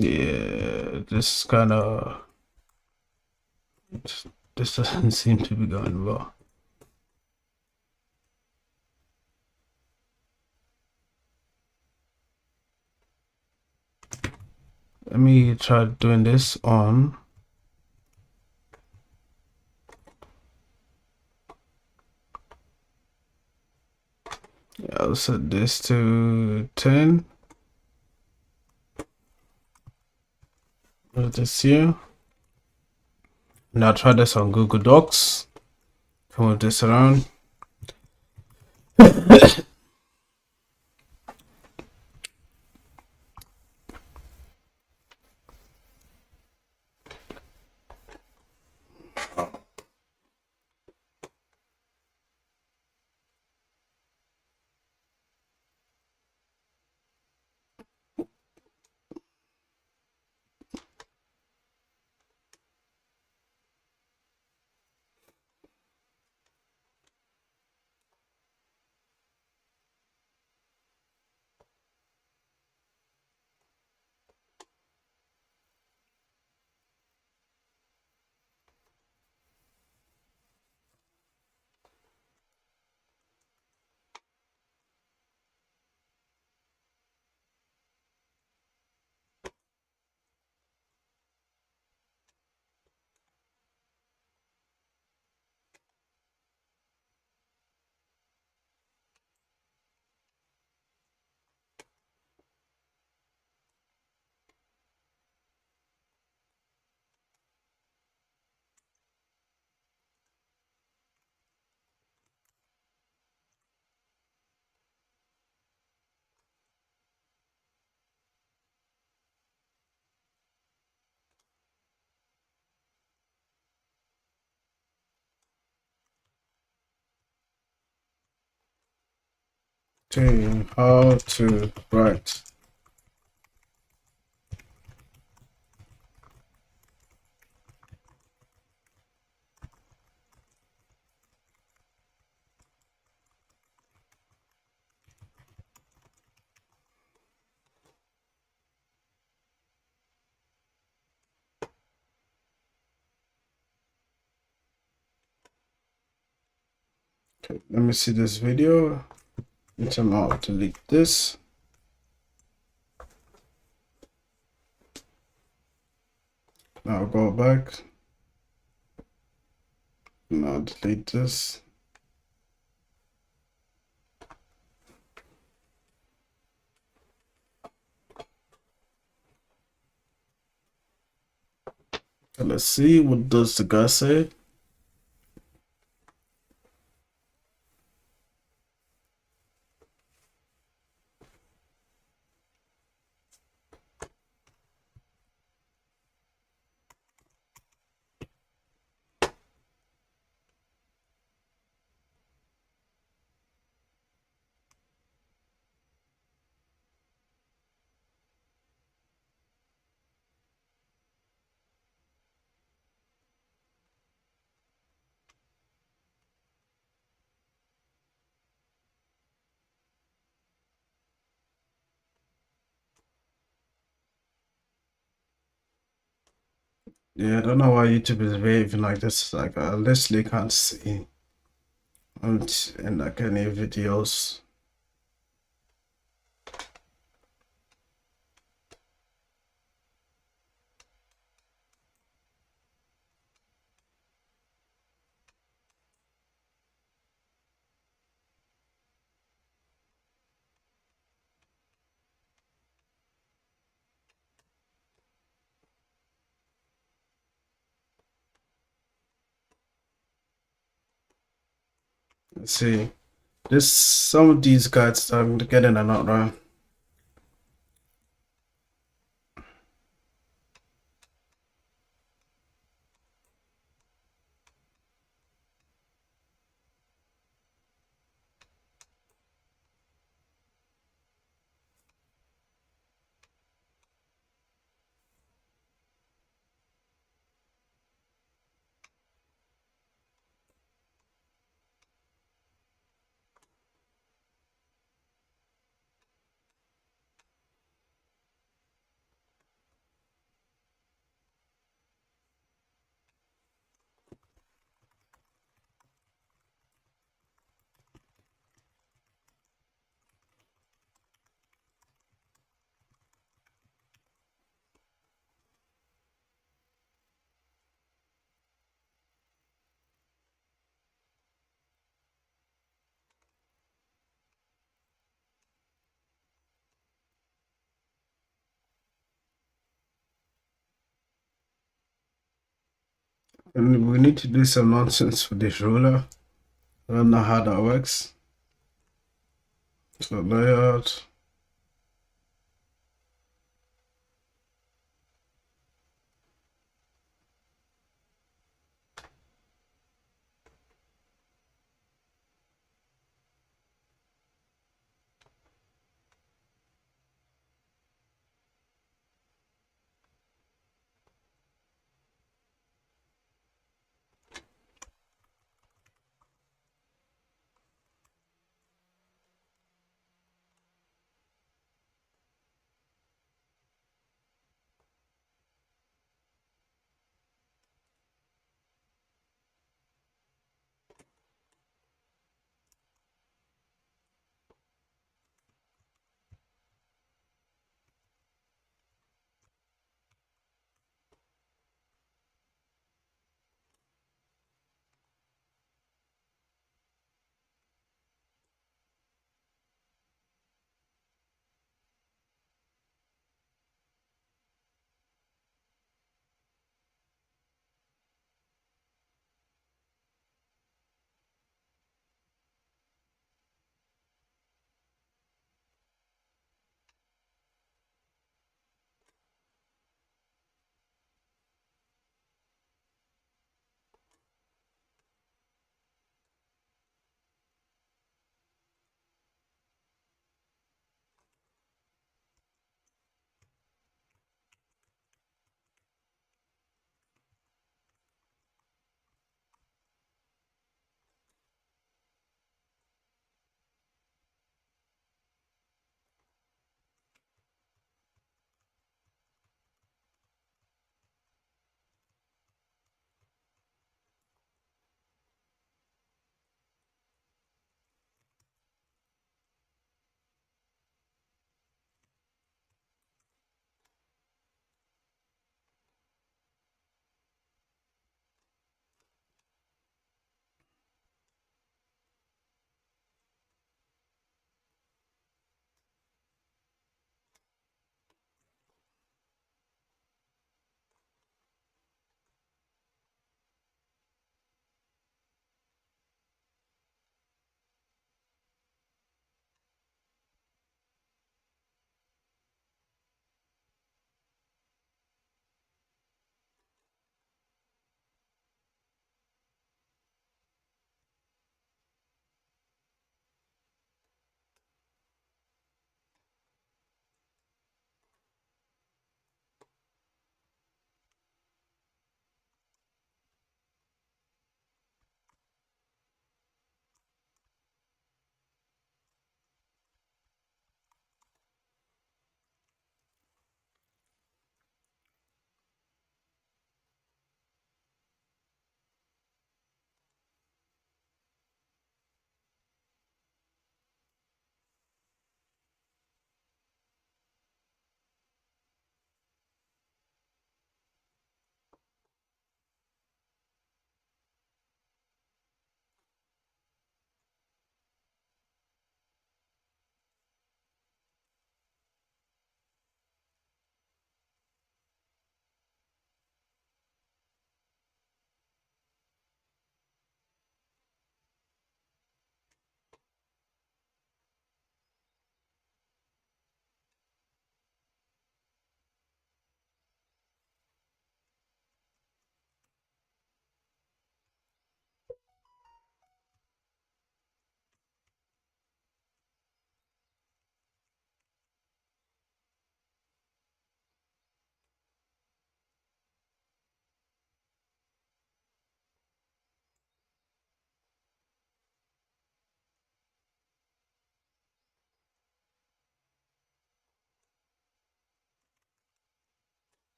Yeah, this kind of, this doesn't seem to be going well. Let me try doing this on. I'll set this to 10. Put this here. Now try this on Google Docs. Move this around. Okay, how to write. Okay, let me see this video. I'll delete this. Now go back. Now delete this. Let's see, what does the guy say? Yeah, I don't know why YouTube is behaving like this. Like, I literally can't see in like any videos. Let's see, this some of these guys I'm getting are not right. And we need to do some nonsense with this ruler. I don't know how that works. So layout.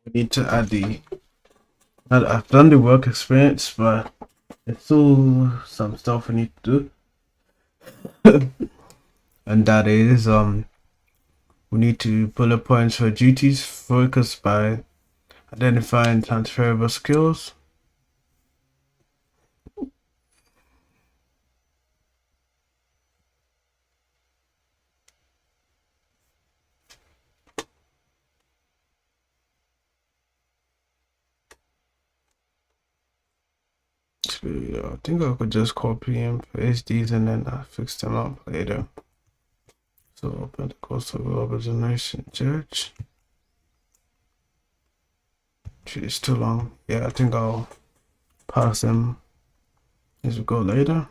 we need to add the. I've done the work experience, but it's still some stuff we need to do, and that is we need to bullet points for duties focused by identifying transferable skills. I think I could just copy and paste these and then I fix them up later. So Pentecostal Global Generation Church. It's too long. Yeah, I think I'll pass them as we go later.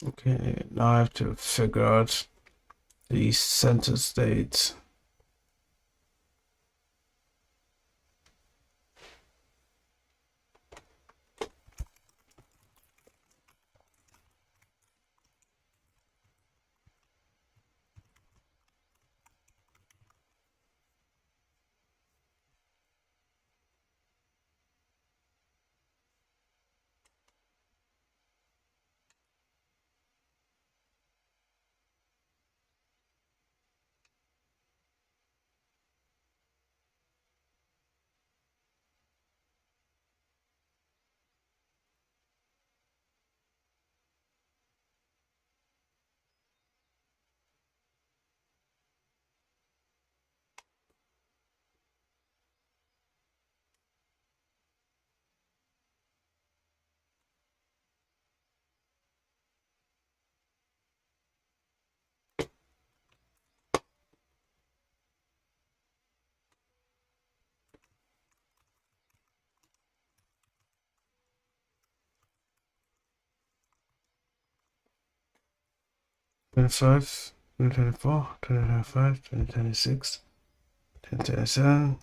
Okay, now I have to figure out the center states. '25, 2024, 2025, 2026, 2027.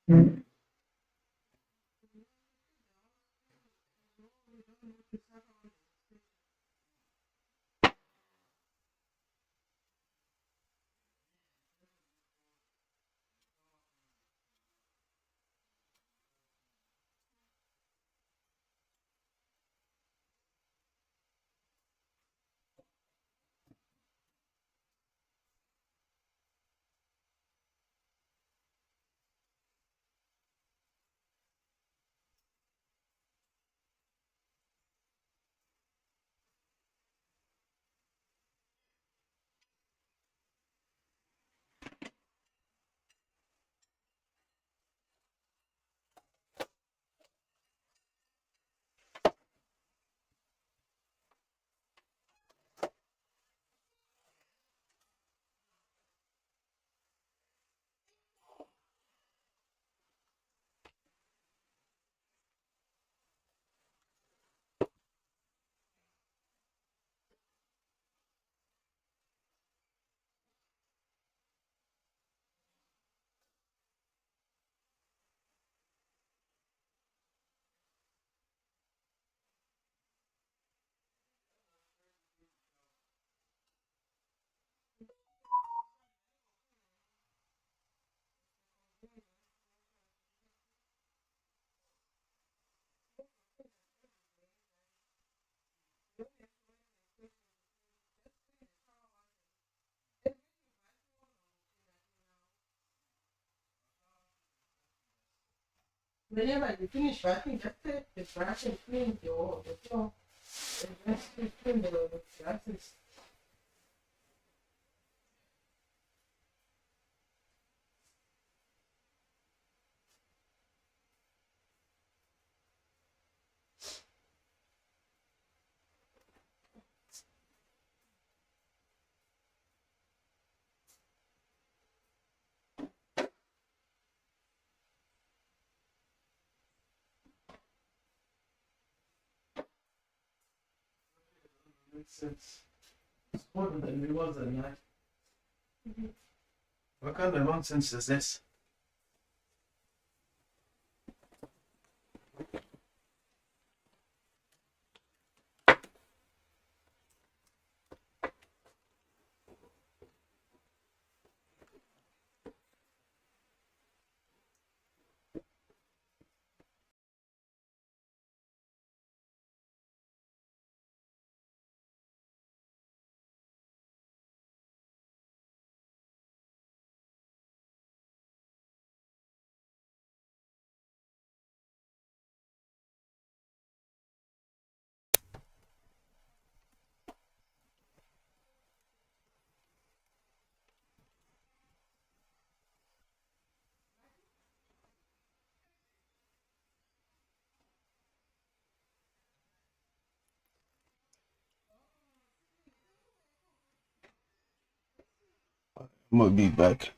Whenever you finish writing, just take the brush and clean the floor. And just clean the glasses. Makes sense. It's more than it was at night. What kind of nonsense is this? I'm gonna be back.